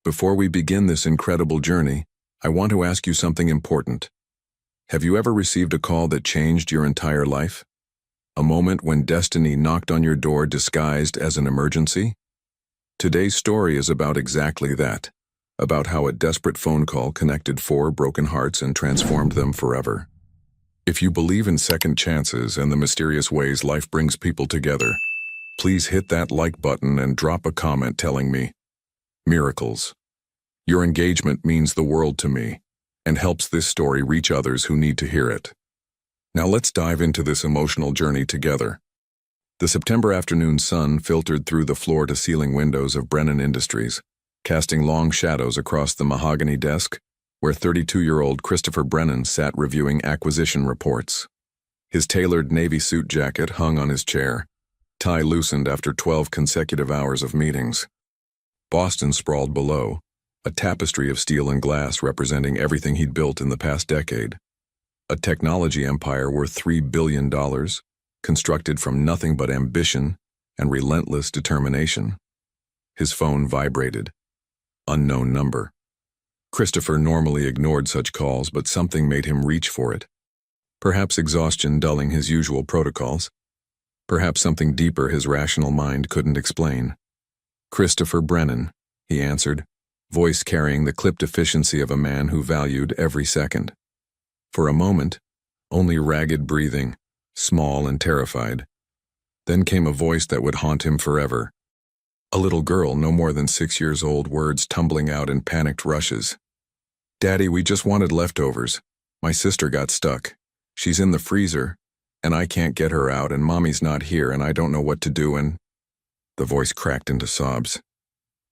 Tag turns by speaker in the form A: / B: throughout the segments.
A: Before we begin this incredible journey, I want to ask you something important. Have you ever received a call that changed your entire life? A moment when destiny knocked on your door disguised as an emergency? Today's story is about exactly that, about how a desperate phone call connected four broken hearts and transformed them forever. If you believe in second chances and the mysterious ways life brings people together, please hit that like button and drop a comment telling me, miracles. Your engagement means the world to me and helps this story reach others who need to hear it. Now let's dive into this emotional journey together. The September afternoon sun filtered through the floor-to-ceiling windows of Brennan Industries, casting long shadows across the mahogany desk where 32-year-old Christopher Brennan sat reviewing acquisition reports. His tailored navy suit jacket hung on his chair, tie loosened after 12 consecutive hours of meetings. Boston sprawled below, a tapestry of steel and glass representing everything he'd built in the past decade. A technology empire worth $3 billion, constructed from nothing but ambition and relentless determination. His phone vibrated. Unknown number. Christopher normally ignored such calls, but something made him reach for it. Perhaps exhaustion dulling his usual protocols. Perhaps something deeper his rational mind couldn't explain. Christopher Brennan, he answered, voice carrying the clipped efficiency of a man who valued every second. For a moment, only ragged breathing, small and terrified. Then came a voice that would haunt him forever. A little girl, no more than 6 years old, words tumbling out in panicked rushes. "Daddy, we just wanted leftovers. My sister got stuck. She's in the freezer, and I can't get her out, and Mommy's not here, and I don't know what to do, and—" The voice cracked into sobs.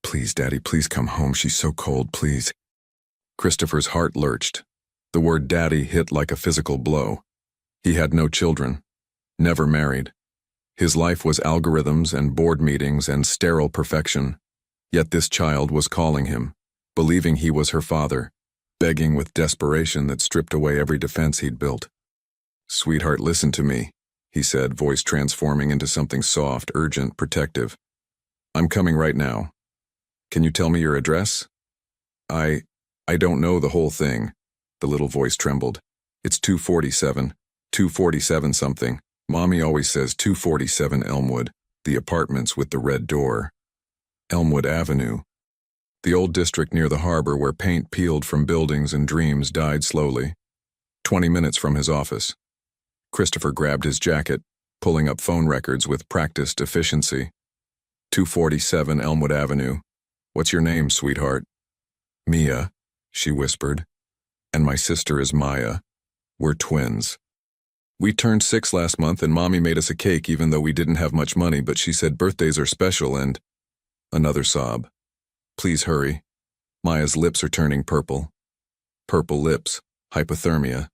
A: "Please, Daddy, please come home. She's so cold, please." Christopher's heart lurched. The word daddy hit like a physical blow. He had no children, never married. His life was algorithms and board meetings and sterile perfection. Yet this child was calling him, believing he was her father, begging with desperation that stripped away every defense he'd built. "Sweetheart, listen to me," he said, voice transforming into something soft, urgent, protective. "I'm coming right now. Can you tell me your address?" I don't know the whole thing." The little voice trembled. "It's 247 something. Mommy always says 247 Elmwood, the apartments with the red door." Elmwood Avenue. The old district near the harbor where paint peeled from buildings and dreams died slowly. 20 minutes from his office. Christopher grabbed his jacket, pulling up phone records with practiced efficiency. 247 Elmwood Avenue. "What's your name, sweetheart?" "Mia," she whispered. "And my sister is Maya. We're twins. We turned 6 last month and Mommy made us a cake even though we didn't have much money, but she said birthdays are special and—" Another sob. "Please hurry. Maya's lips are turning purple." Purple lips, hypothermia.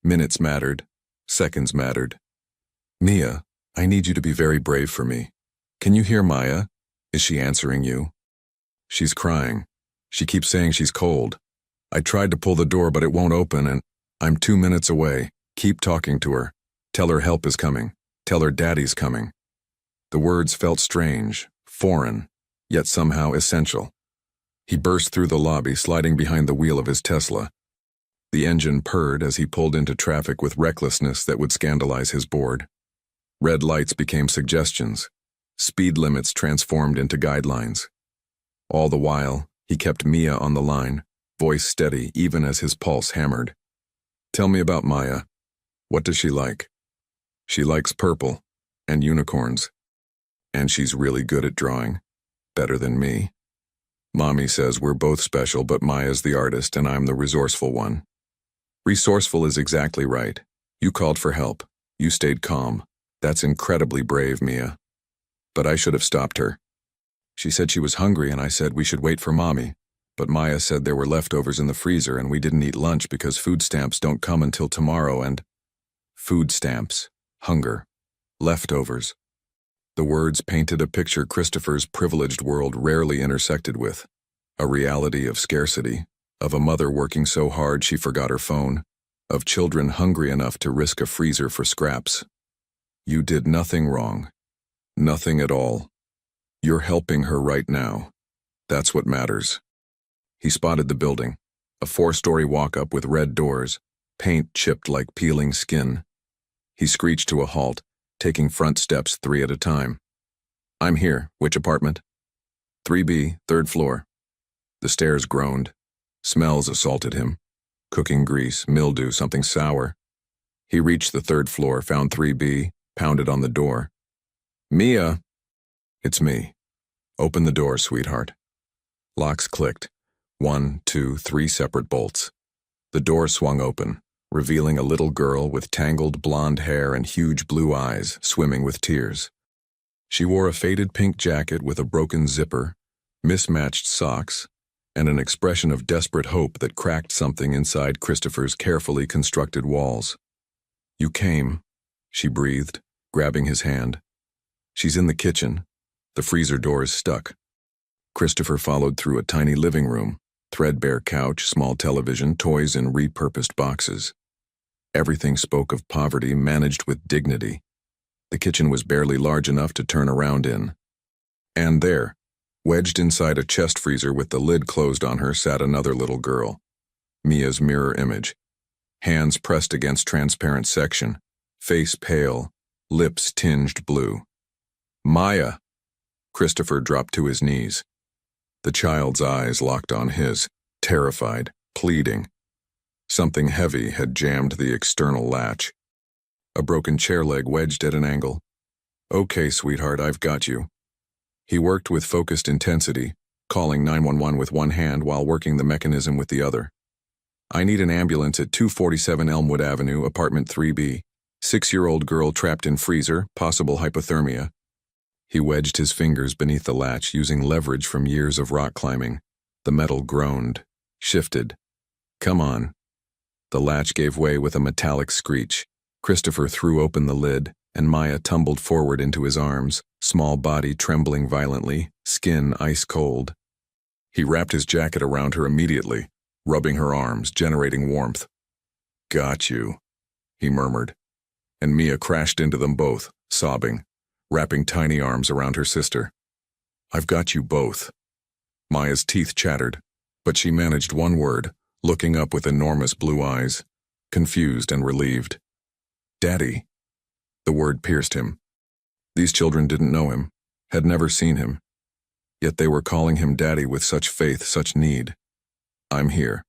A: Minutes mattered. Seconds mattered. "Mia, I need you to be very brave for me. Can you hear Maya? Is she answering you?" "She's crying. She keeps saying she's cold. I tried to pull the door but it won't open and I'm 2 minutes away. Keep talking to her. Tell her help is coming. Tell her Daddy's coming." The words felt strange, foreign, yet somehow essential. He burst through the lobby, sliding behind the wheel of his Tesla. The engine purred as he pulled into traffic with recklessness that would scandalize his board. Red lights became suggestions. Speed limits transformed into guidelines. All the while, he kept Mia on the line, voice steady even as his pulse hammered. "Tell me about Maya. What does she like?" "She likes purple and unicorns. And she's really good at drawing. Better than me. Mommy says we're both special, but Maya's the artist and I'm the resourceful one." "Resourceful is exactly right. You called for help. You stayed calm. That's incredibly brave, Mia. But I should have stopped her. She said she was hungry and I said we should wait for Mommy. But Maya said there were leftovers in the freezer and we didn't eat lunch because food stamps don't come until tomorrow and—" Food stamps, hunger, leftovers. The words painted a picture Christopher's privileged world rarely intersected with. A reality of scarcity, of a mother working so hard she forgot her phone, of children hungry enough to risk a freezer for scraps. You did nothing wrong. Nothing at all. You're helping her right now. That's what matters. He spotted the building, a 4-story walk-up with red doors, paint chipped like peeling skin. He screeched to a halt, taking front steps 3 at a time. "I'm here. Which apartment?" "3B, 3rd floor." The stairs groaned. Smells assaulted him. Cooking grease, mildew, something sour. He reached the 3rd floor, found 3B, pounded on the door. "Mia!" "It's me." "Open the door, sweetheart." Locks clicked. 1, 2, 3 separate bolts. The door swung open, revealing a little girl with tangled blonde hair and huge blue eyes, swimming with tears. She wore a faded pink jacket with a broken zipper, mismatched socks, and an expression of desperate hope that cracked something inside Christopher's carefully constructed walls. "You came," she breathed, grabbing his hand. "She's in the kitchen. The freezer door is stuck." Christopher followed through a tiny living room, threadbare couch, small television, toys in repurposed boxes. Everything spoke of poverty managed with dignity. The kitchen was barely large enough to turn around in. And there, wedged inside a chest freezer with the lid closed on her, sat another little girl. Mia's mirror image. Hands pressed against transparent section, face pale, lips tinged blue. "Maya!" Christopher dropped to his knees. The child's eyes locked on his, terrified, pleading. Something heavy had jammed the external latch. A broken chair leg wedged at an angle. "Okay, sweetheart, I've got you." He worked with focused intensity, calling 911 with one hand while working the mechanism with the other. "I need an ambulance at 247 Elmwood Avenue, apartment 3B. 6-year-old girl trapped in freezer, possible hypothermia." He wedged his fingers beneath the latch, using leverage from years of rock climbing. The metal groaned, shifted. "Come on." The latch gave way with a metallic screech. Christopher threw open the lid, and Maya tumbled forward into his arms, small body trembling violently, skin ice cold. He wrapped his jacket around her immediately, rubbing her arms, generating warmth. "Got you," he murmured. And Mia crashed into them both, sobbing, wrapping tiny arms around her sister. "I've got you both." Maya's teeth chattered, but she managed one word, looking up with enormous blue eyes, confused and relieved. "Daddy." The word pierced him. These children didn't know him, had never seen him. Yet they were calling him Daddy with such faith, such need. "I'm here.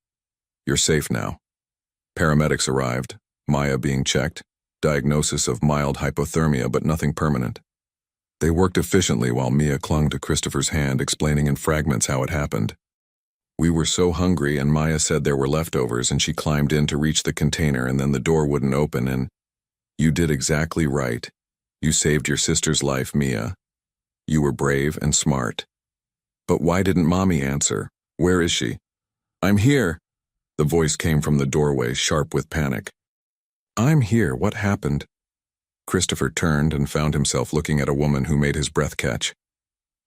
A: You're safe now." Paramedics arrived, Maya being checked, diagnosis of mild hypothermia but nothing permanent. They worked efficiently while Mia clung to Christopher's hand, explaining in fragments how it happened. "We were so hungry and Maya said there were leftovers and she climbed in to reach the container and then the door wouldn't open and you did exactly right. You saved your sister's life, Mia. You were brave and smart. But why didn't Mommy answer? Where is she?" "I'm here." The voice came from the doorway, sharp with panic. "I'm here. What happened?" Christopher turned and found himself looking at a woman who made his breath catch.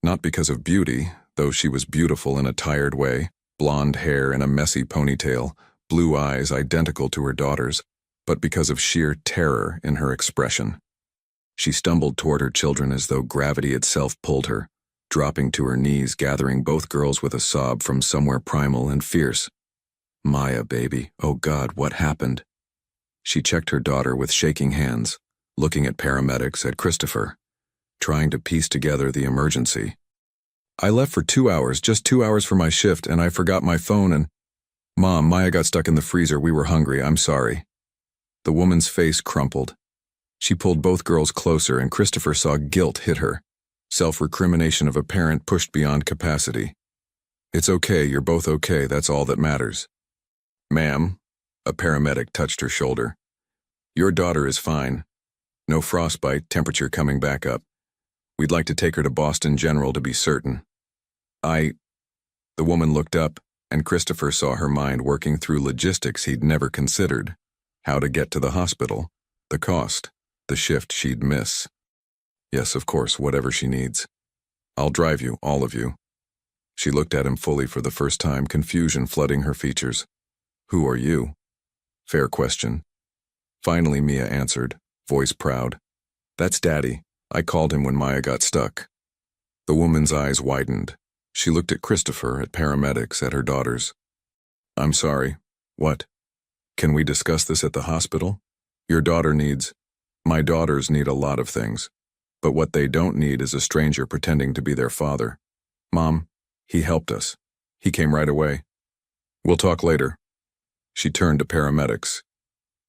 A: Not because of beauty, though she was beautiful in a tired way, blonde hair in a messy ponytail, blue eyes identical to her daughter's, but because of sheer terror in her expression. She stumbled toward her children as though gravity itself pulled her, dropping to her knees, gathering both girls with a sob from somewhere primal and fierce. "Maya, baby, oh God, what happened?" She checked her daughter with shaking hands, looking at paramedics, at Christopher, trying to piece together the emergency. "I left for 2 hours, just 2 hours for my shift, and I forgot my phone and... Mom, Maya got stuck in the freezer. We were hungry. I'm sorry." The woman's face crumpled. She pulled both girls closer and Christopher saw guilt hit her, self-recrimination of a parent pushed beyond capacity. "It's okay, you're both okay, that's all that matters." "Ma'am," a paramedic touched her shoulder. "Your daughter is fine. No frostbite, temperature coming back up. We'd like to take her to Boston General to be certain." The woman looked up, and Christopher saw her mind working through logistics he'd never considered. How to get to the hospital, the cost, the shift she'd miss. "Yes, of course, whatever she needs. I'll drive you, all of you." She looked at him fully for the first time, confusion flooding her features. "Who are you?" Fair question. Finally Mia answered, voice proud. "That's Daddy. I called him when Maya got stuck." The woman's eyes widened. She looked at Christopher, at paramedics, at her daughters. I'm sorry. What? Can we discuss this at the hospital? Your daughter needs... My daughters need a lot of things. But what they don't need is a stranger pretending to be their father. Mom, he helped us. He came right away. We'll talk later. She turned to paramedics.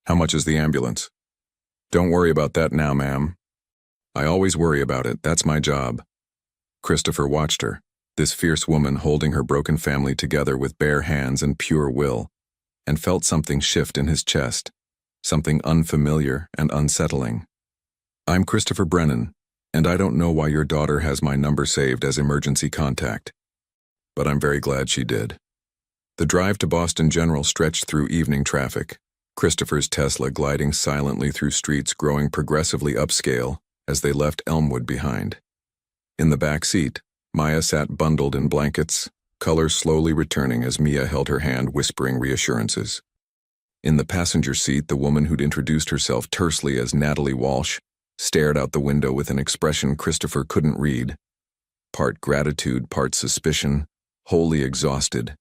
A: How much is the ambulance? Don't worry about that now, ma'am. I always worry about it. That's my job. Christopher watched her, this fierce woman holding her broken family together with bare hands and pure will, and felt something shift in his chest, something unfamiliar and unsettling. I'm Christopher Brennan, and I don't know why your daughter has my number saved as emergency contact. But I'm very glad she did. The drive to Boston General stretched through evening traffic, Christopher's Tesla gliding silently through streets growing progressively upscale as they left Elmwood behind. In the back seat, Maya sat bundled in blankets, color slowly returning as Mia held her hand whispering reassurances. In the passenger seat, the woman who'd introduced herself tersely as Natalie Walsh stared out the window with an expression Christopher couldn't read. Part gratitude, part suspicion, wholly exhausted.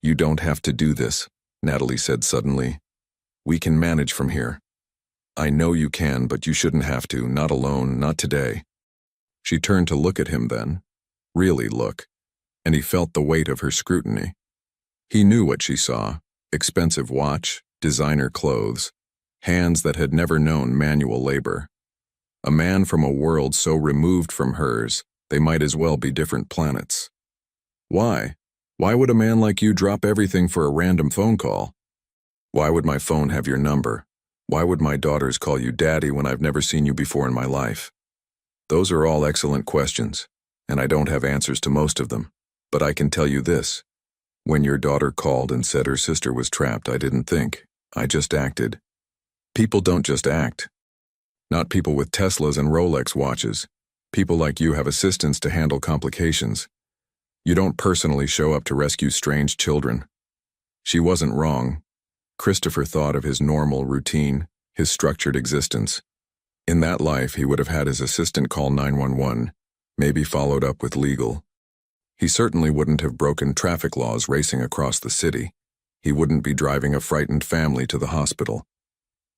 A: You don't have to do this, Natalie said suddenly. We can manage from here. I know you can, but you shouldn't have to, not alone, not today. She turned to look at him then, really look, and he felt the weight of her scrutiny. He knew what she saw, expensive watch, designer clothes, hands that had never known manual labor. A man from a world so removed from hers, they might as well be different planets. Why? Why would a man like you drop everything for a random phone call? Why would my phone have your number? Why would my daughters call you daddy when I've never seen you before in my life? Those are all excellent questions, and I don't have answers to most of them. But I can tell you this. When your daughter called and said her sister was trapped, I didn't think. I just acted. People don't just act. Not people with Teslas and Rolex watches. People like you have assistants to handle complications. You don't personally show up to rescue strange children. She wasn't wrong. Christopher thought of his normal routine, his structured existence. In that life, he would have had his assistant call 911, maybe followed up with legal. He certainly wouldn't have broken traffic laws racing across the city. He wouldn't be driving a frightened family to the hospital.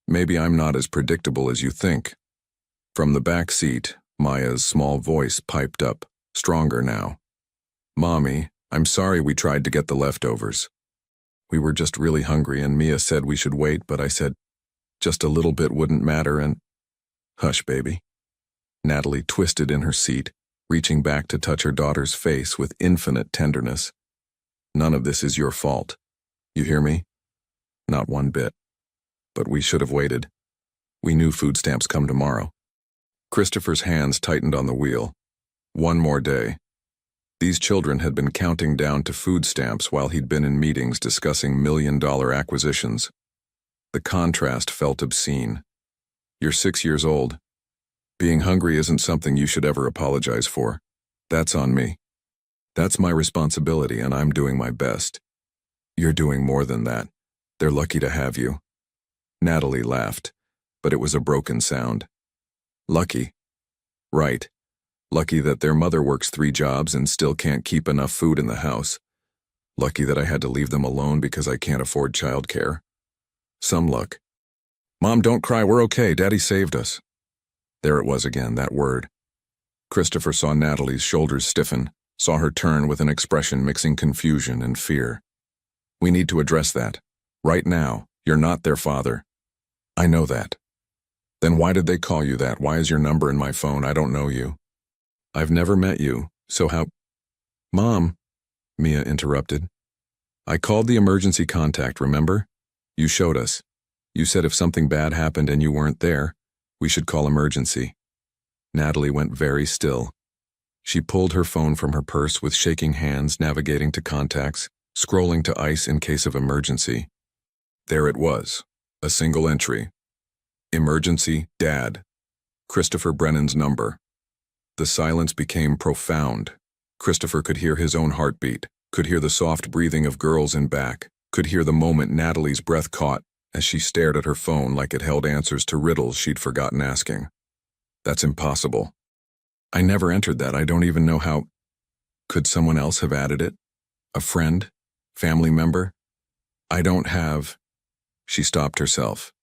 A: Maybe I'm not as predictable as you think. From the back seat, Maya's small voice piped up, stronger now. Mommy, I'm sorry we tried to get the leftovers. We were just really hungry and Mia said we should wait, but I said just a little bit wouldn't matter and... Hush, baby. Natalie twisted in her seat, reaching back to touch her daughter's face with infinite tenderness. None of this is your fault. You hear me? Not one bit. But we should have waited. We knew food stamps come tomorrow. Christopher's hands tightened on the wheel. One more day. These children had been counting down to food stamps while he'd been in meetings discussing million-dollar acquisitions. The contrast felt obscene. You're 6 years old. Being hungry isn't something you should ever apologize for. That's on me. That's my responsibility and I'm doing my best. You're doing more than that. They're lucky to have you. Natalie laughed, but it was a broken sound. Lucky. Right. Lucky that their mother works 3 jobs and still can't keep enough food in the house. Lucky that I had to leave them alone because I can't afford childcare. Some luck. Mom, don't cry, we're okay, Daddy saved us. There it was again, that word. Christopher saw Natalie's shoulders stiffen, saw her turn with an expression mixing confusion and fear. We need to address that. Right now, you're not their father. I know that. Then why did they call you that? Why is your number in my phone? I don't know you. I've never met you, so how... Mom, Mia interrupted. I called the emergency contact, remember? You showed us. You said if something bad happened and you weren't there, we should call emergency. Natalie went very still. She pulled her phone from her purse with shaking hands, navigating to contacts, scrolling to ICE in case of emergency. There it was, a single entry. Emergency, Dad. Christopher Brennan's number. The silence became profound. Christopher could hear his own heartbeat, could hear the soft breathing of girls in back, could hear the moment Natalie's breath caught as she stared at her phone like it held answers to riddles she'd forgotten asking. That's impossible. I never entered that, I don't even know how... Could someone else have added it? A friend? Family member? I don't have... She stopped herself.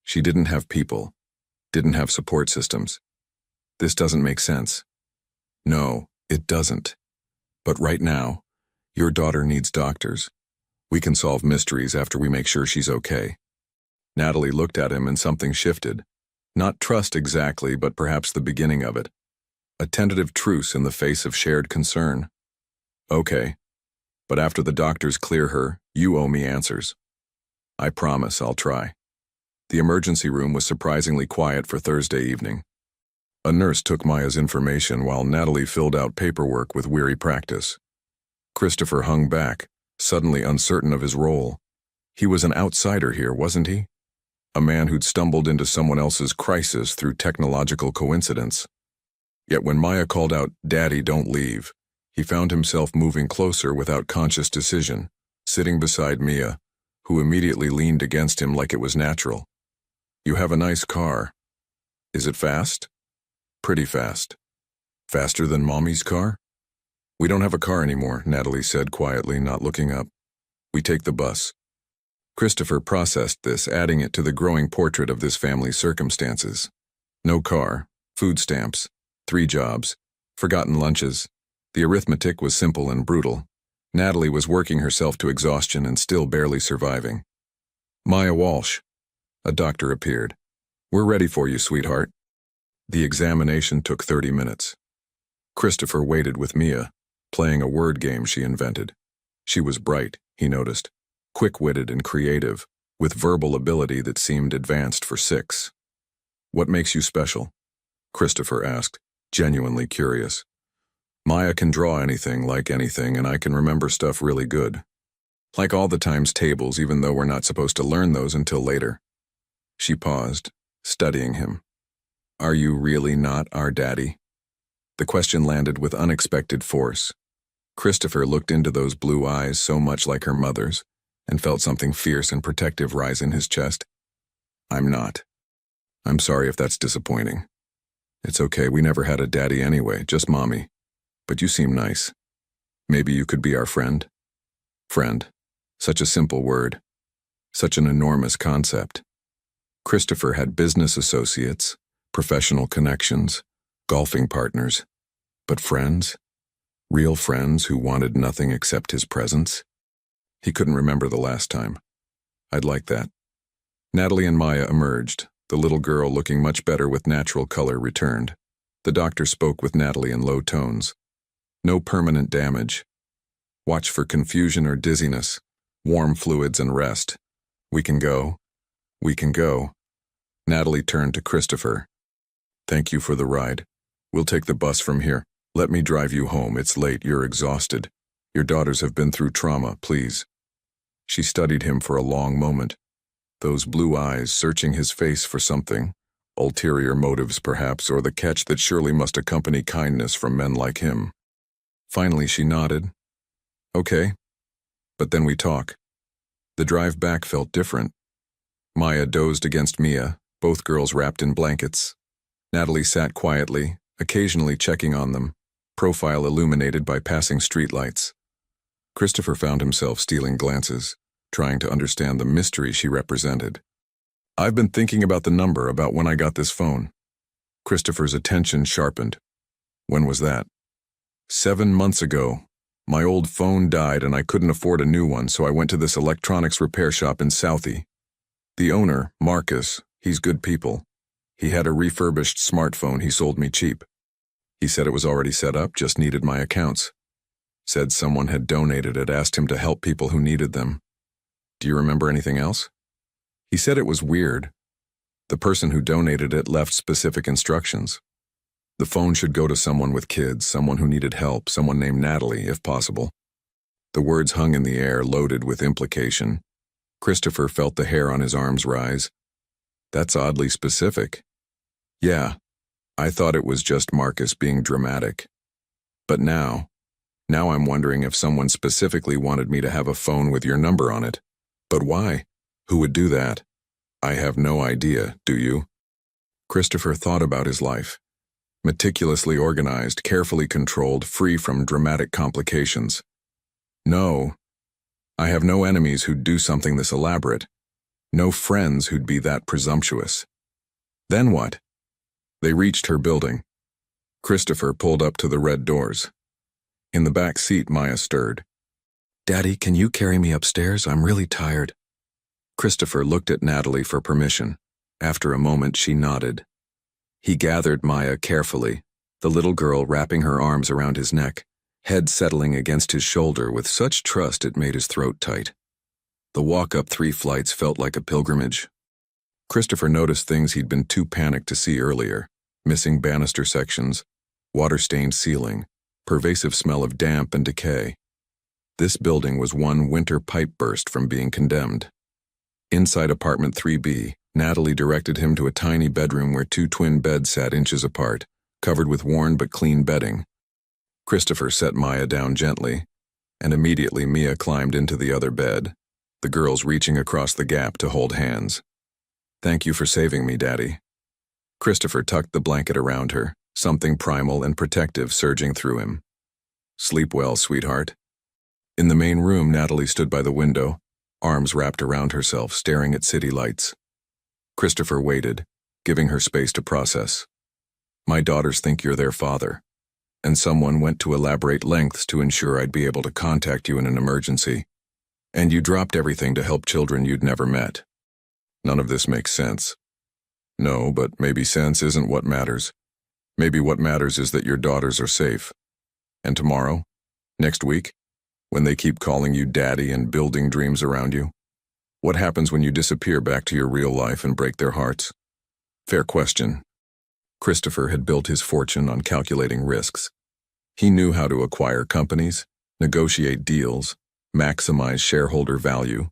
A: She didn't have people. Didn't have support systems. This doesn't make sense. No, it doesn't. But right now, your daughter needs doctors. We can solve mysteries after we make sure she's okay. Natalie looked at him and something shifted. Not trust exactly, but perhaps the beginning of it. A tentative truce in the face of shared concern. Okay. But after the doctors clear her, you owe me answers. I promise I'll try. The emergency room was surprisingly quiet for Thursday evening. A nurse took Maya's information while Natalie filled out paperwork with weary practice. Christopher hung back, suddenly uncertain of his role. He was an outsider here, wasn't he? A man who'd stumbled into someone else's crisis through technological coincidence. Yet when Maya called out, "Daddy, don't leave," he found himself moving closer without conscious decision, sitting beside Mia, who immediately leaned against him like it was natural. You have a nice car. Is it fast? Pretty fast. Faster than Mommy's car? We don't have a car anymore, Natalie said quietly, not looking up. We take the bus. Christopher processed this, adding it to the growing portrait of this family's circumstances. No car, food stamps, 3 jobs, forgotten lunches. The arithmetic was simple and brutal. Natalie was working herself to exhaustion and still barely surviving. Maya Walsh. A doctor appeared. We're ready for you, sweetheart. The examination took 30 minutes. Christopher waited with Mia, playing a word game she invented. She was bright, he noticed, quick-witted and creative, with verbal ability that seemed advanced for 6. What makes you special? Christopher asked, genuinely curious. Maya can draw anything like anything, and I can remember stuff really good. Like all the times tables, even though we're not supposed to learn those until later. She paused, studying him. Are you really not our daddy? The question landed with unexpected force. Christopher looked into those blue eyes so much like her mother's, and felt something fierce and protective rise in his chest. I'm not. I'm sorry if that's disappointing. It's okay, we never had a daddy anyway, just Mommy. But you seem nice. Maybe you could be our friend? Friend. Such a simple word. Such an enormous concept. Christopher had business associates, professional connections, golfing partners. But friends? Real friends who wanted nothing except his presence? He couldn't remember the last time. I'd like that. Natalie and Maya emerged. The little girl, looking much better with natural color, returned. The doctor spoke with Natalie in low tones. No permanent damage. Watch for confusion or dizziness. Warm fluids and rest. We can go. We can go. Natalie turned to Christopher. Thank you for the ride. We'll take the bus from here. Let me drive you home. It's late. You're exhausted. Your daughters have been through trauma, please. She studied him for a long moment. Those blue eyes searching his face for something. Ulterior motives, perhaps, or the catch that surely must accompany kindness from men like him. Finally, she nodded. Okay. But then we talk. The drive back felt different. Maya dozed against Mia, both girls wrapped in blankets. Natalie sat quietly, occasionally checking on them, profile illuminated by passing streetlights. Christopher found himself stealing glances, trying to understand the mystery she represented. I've been thinking about the number, about when I got this phone. Christopher's attention sharpened. When was that? 7 months ago. My old phone died and I couldn't afford a new one, so I went to this electronics repair shop in Southie. The owner, Marcus, he's good people. He had a refurbished smartphone he sold me cheap. He said it was already set up, just needed my accounts. Said someone had donated it, asked him to help people who needed them. Do you remember anything else? He said it was weird. The person who donated it left specific instructions. The phone should go to someone with kids, someone who needed help, someone named Natalie, if possible. The words hung in the air, loaded with implication. Christopher felt the hair on his arms rise. That's oddly specific. Yeah, I thought it was just Marcus being dramatic. But now I'm wondering if someone specifically wanted me to have a phone with your number on it. But why? Who would do that? I have no idea, do you? Christopher thought about his life. Meticulously organized, carefully controlled, free from dramatic complications. No, I have no enemies who'd do something this elaborate. No friends who'd be that presumptuous. Then what? They reached her building. Christopher pulled up to the red doors. In the back seat, Maya stirred. "Daddy, can you carry me upstairs? I'm really tired." Christopher looked at Natalie for permission. After a moment, she nodded. He gathered Maya carefully, the little girl wrapping her arms around his neck, head settling against his shoulder with such trust it made his throat tight. The walk up 3 flights felt like a pilgrimage. Christopher noticed things he'd been too panicked to see earlier: missing banister sections, water-stained ceiling, pervasive smell of damp and decay. This building was one winter pipe burst from being condemned. Inside apartment 3B, Natalie directed him to a tiny bedroom where 2 twin beds sat inches apart, covered with worn but clean bedding. Christopher set Maya down gently, and immediately Mia climbed into the other bed, the girls reaching across the gap to hold hands. "Thank you for saving me, Daddy." Christopher tucked the blanket around her, something primal and protective surging through him. "Sleep well, sweetheart." In the main room, Natalie stood by the window, arms wrapped around herself, staring at city lights. Christopher waited, giving her space to process. "My daughters think you're their father, and someone went to elaborate lengths to ensure I'd be able to contact you in an emergency. And you dropped everything to help children you'd never met. None of this makes sense." "No, but maybe sense isn't what matters. Maybe what matters is that your daughters are safe. And tomorrow, next week, when they keep calling you daddy and building dreams around you, what happens when you disappear back to your real life and break their hearts?" Fair question. Christopher had built his fortune on calculating risks. He knew how to acquire companies, negotiate deals, maximize shareholder value.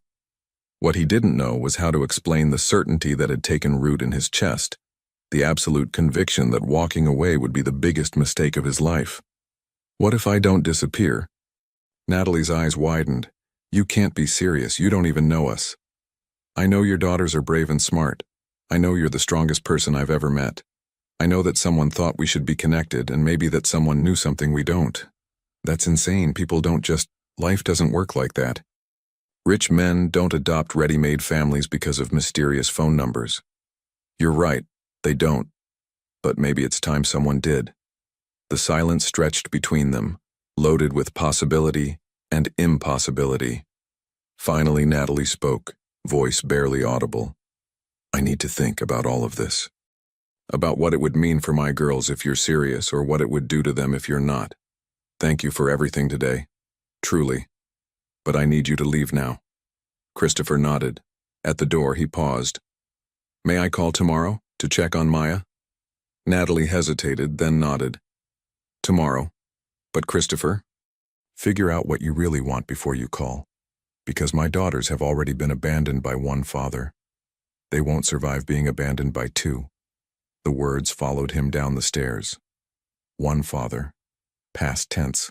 A: What he didn't know was how to explain the certainty that had taken root in his chest, the absolute conviction that walking away would be the biggest mistake of his life. "What if I don't disappear?" Natalie's eyes widened. "You can't be serious. You don't even know us. I know your daughters are brave and smart. I know you're the strongest person I've ever met. I know that someone thought we should be connected, and maybe that someone knew something we don't. That's insane. People don't just... Life doesn't work like that. Rich men don't adopt ready-made families because of mysterious phone numbers. You're right, they don't. But maybe it's time someone did." The silence stretched between them, loaded with possibility and impossibility. Finally, Natalie spoke, voice barely audible. "I need to think about all of this. About what it would mean for my girls if you're serious, or what it would do to them if you're not. Thank you for everything today. Truly. But I need you to leave now." Christopher nodded. At the door, he paused. "May I call tomorrow to check on Maya?" Natalie hesitated, then nodded. "Tomorrow. But Christopher, figure out what you really want before you call. Because my daughters have already been abandoned by one father. They won't survive being abandoned by 2. The words followed him down the stairs. One father. Past tense.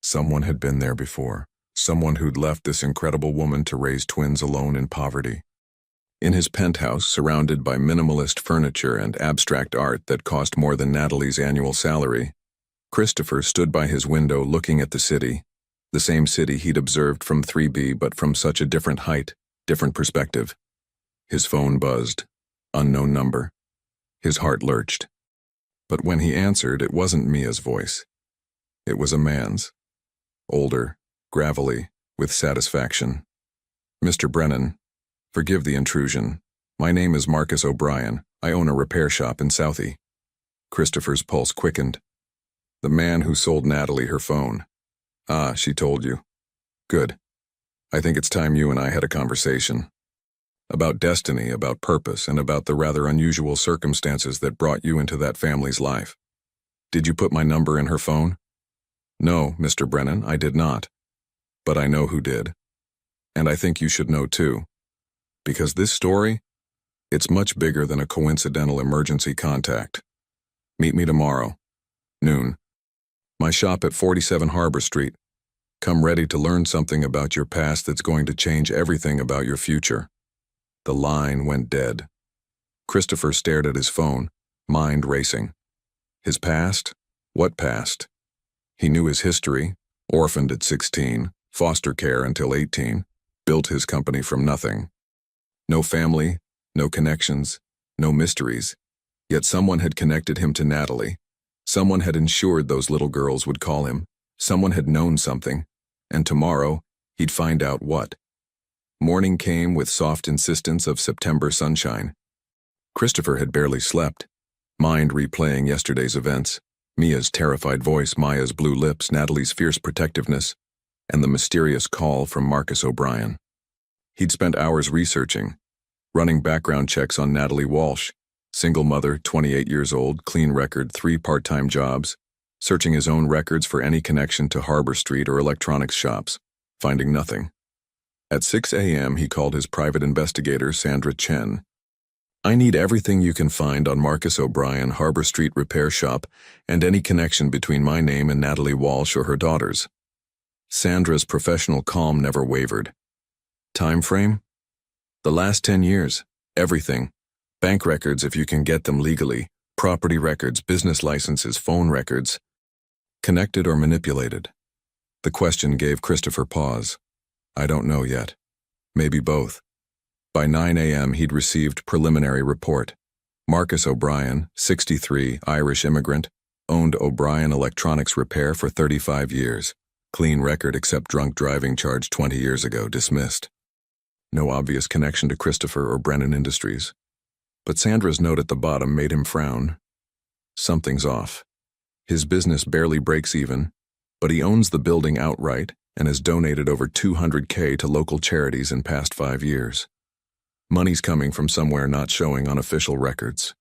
A: Someone had been there before. Someone who'd left this incredible woman to raise twins alone in poverty. In his penthouse, surrounded by minimalist furniture and abstract art that cost more than Natalie's annual salary, Christopher stood by his window looking at the city, the same city he'd observed from 3B, but from such a different height, different perspective. His phone buzzed. Unknown number. His heart lurched. But when he answered, it wasn't Mia's voice. It was a man's. Older, gravelly, with satisfaction. "Mr. Brennan, forgive the intrusion. My name is Marcus O'Brien. I own a repair shop in Southie." Christopher's pulse quickened. The man who sold Natalie her phone. "Ah, she told you. Good. I think it's time you and I had a conversation. About destiny, about purpose, and about the rather unusual circumstances that brought you into that family's life. Did you put my number in her phone?" "No, Mr. Brennan, I did not. But I know who did. And I think you should know too. Because this story, it's much bigger than a coincidental emergency contact. Meet me tomorrow, noon. My shop at 47 Harbor Street. Come ready to learn something about your past that's going to change everything about your future." The line went dead. Christopher stared at his phone, mind racing. His past? What past? He knew his history: orphaned at 16, foster care until 18, built his company from nothing. No family, no connections, no mysteries. Yet someone had connected him to Natalie. Someone had ensured those little girls would call him. Someone had known something. And tomorrow, he'd find out what. Morning came with soft insistence of September sunshine. Christopher had barely slept, mind replaying yesterday's events. Mia's terrified voice, Maya's blue lips, Natalie's fierce protectiveness, and the mysterious call from Marcus O'Brien. He'd spent hours researching, running background checks on Natalie Walsh, single mother, 28 years old, clean record, 3 part-time jobs, searching his own records for any connection to Harbor Street or electronics shops, finding nothing. At 6 a.m., he called his private investigator, Sandra Chen. "I need everything you can find on Marcus O'Brien, Harbor Street repair shop, and any connection between my name and Natalie Walsh or her daughters." Sandra's professional calm never wavered. Time frame? The last 10 years. Everything. Bank records if you can get them legally, property records, business licenses, phone records. Connected or manipulated? The question gave Christopher pause. I don't know yet. Maybe both. By 9 a.m. he'd received preliminary report. Marcus O'Brien, 63, Irish immigrant, owned O'Brien Electronics Repair for 35 years. Clean record except drunk driving charge 20 years ago, dismissed. No obvious connection to Christopher or Brennan Industries. But Sandra's note at the bottom made him frown. Something's off. His business barely breaks even, but he owns the building outright and has donated over $200K to local charities in past 5 years. Money's coming from somewhere not showing on official records.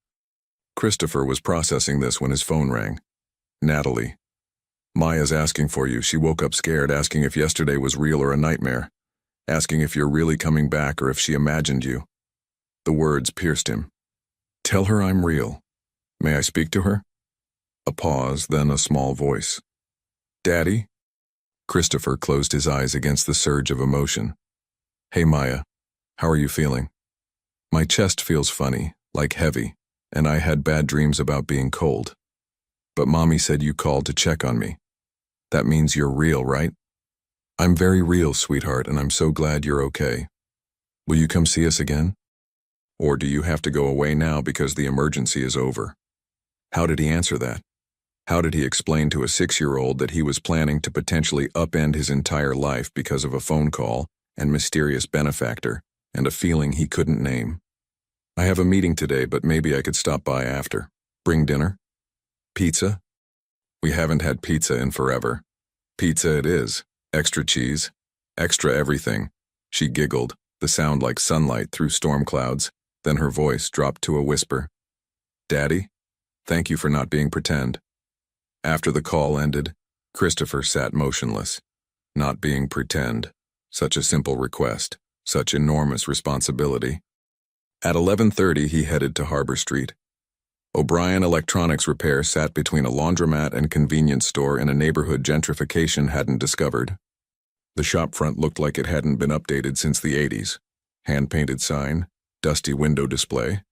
A: Christopher was processing this when his phone rang. Natalie. Maya's asking for you. She woke up scared, asking if yesterday was real or a nightmare, asking if you're really coming back or if she imagined you. The words pierced him. Tell her I'm real. May I speak to her? A pause, then a small voice. Daddy? Christopher closed his eyes against the surge of emotion. Hey Maya, how are you feeling? My chest feels funny, like heavy, and I had bad dreams about being cold. But Mommy said you called to check on me. That means you're real, right? I'm very real, sweetheart, and I'm so glad you're okay. Will you come see us again? Or do you have to go away now because the emergency is over? How did he answer that? How did he explain to a 6-year-old that he was planning to potentially upend his entire life because of a phone call and mysterious benefactor and a feeling he couldn't name? I have a meeting today, but maybe I could stop by after. Bring dinner? Pizza? We haven't had pizza in forever. Pizza it is. Extra cheese. Extra everything. She giggled, the sound like sunlight through storm clouds. Then her voice dropped to a whisper. Daddy? Thank you for not being pretend. After the call ended, Christopher sat motionless. Not being pretend. Such a simple request. Such enormous responsibility. At 11:30 he headed to Harbor Street. O'Brien Electronics Repair sat between a laundromat and convenience store in a neighborhood gentrification hadn't discovered. The shop front looked like it hadn't been updated since the 80s. Hand-painted sign, dusty window display,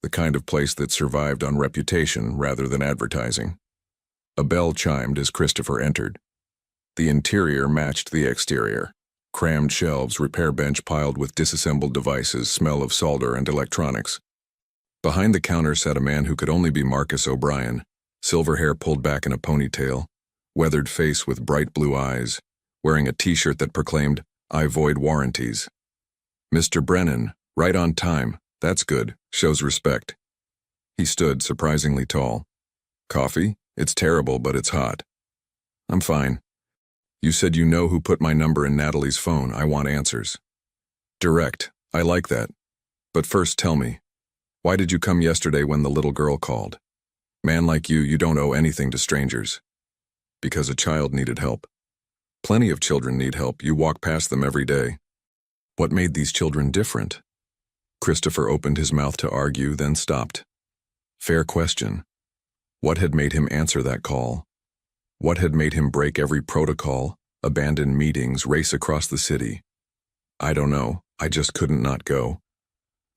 A: the kind of place that survived on reputation rather than advertising. A bell chimed as Christopher entered. The interior matched the exterior. Crammed shelves, repair bench piled with disassembled devices, smell of solder and electronics. Behind the counter sat a man who could only be Marcus O'Brien, silver hair pulled back in a ponytail, weathered face with bright blue eyes, wearing a t-shirt that proclaimed, I void warranties. Mr. Brennan, right on time, that's good, shows respect. He stood surprisingly tall. Coffee? It's terrible, but it's hot. I'm fine. You said you know who put my number in Natalie's phone. I want answers. Direct. I like that. But first tell me, why did you come yesterday when the little girl called? Man like you don't owe anything to strangers. Because a child needed help. Plenty of children need help. You walk past them every day. What made these children different? Christopher opened his mouth to argue, then stopped. Fair question. What had made him answer that call? What had made him break every protocol, abandon meetings, race across the city? I don't know. I just couldn't not go.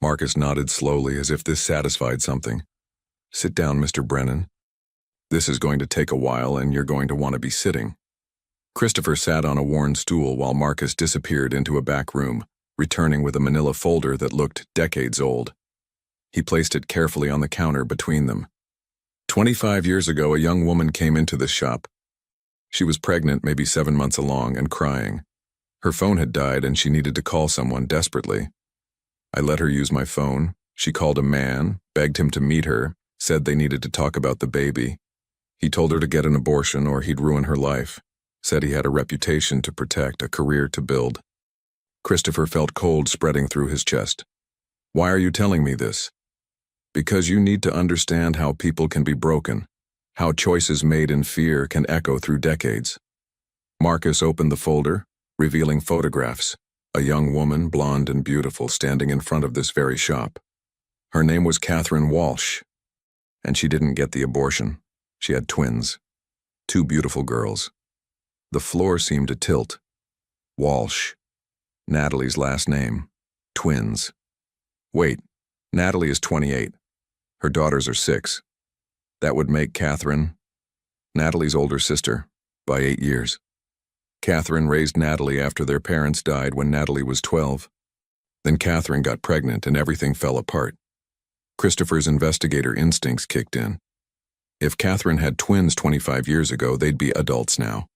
A: Marcus nodded slowly as if this satisfied something. Sit down, Mr. Brennan. This is going to take a while and you're going to want to be sitting. Christopher sat on a worn stool while Marcus disappeared into a back room, returning with a manila folder that looked decades old. He placed it carefully on the counter between them. 25 years ago, a young woman came into this shop. She was pregnant, maybe 7 months along, and crying. Her phone had died and she needed to call someone desperately. I let her use my phone. She called a man, begged him to meet her, said they needed to talk about the baby. He told her to get an abortion or he'd ruin her life. Said he had a reputation to protect, a career to build. Christopher felt cold spreading through his chest. Why are you telling me this? Because you need to understand how people can be broken, how choices made in fear can echo through decades. Marcus opened the folder, revealing photographs, a young woman, blonde and beautiful, standing in front of this very shop. Her name was Catherine Walsh, and she didn't get the abortion. She had twins, 2 beautiful girls. The floor seemed to tilt. Walsh, Natalie's last name, twins. Wait, Natalie is 28. Her daughters are 6. That would make Catherine Natalie's older sister by 8 years. Catherine raised Natalie after their parents died when Natalie was 12. Then Catherine got pregnant and everything fell apart. Christopher's investigator instincts kicked in. If Catherine had twins 25 years ago, they'd be adults now.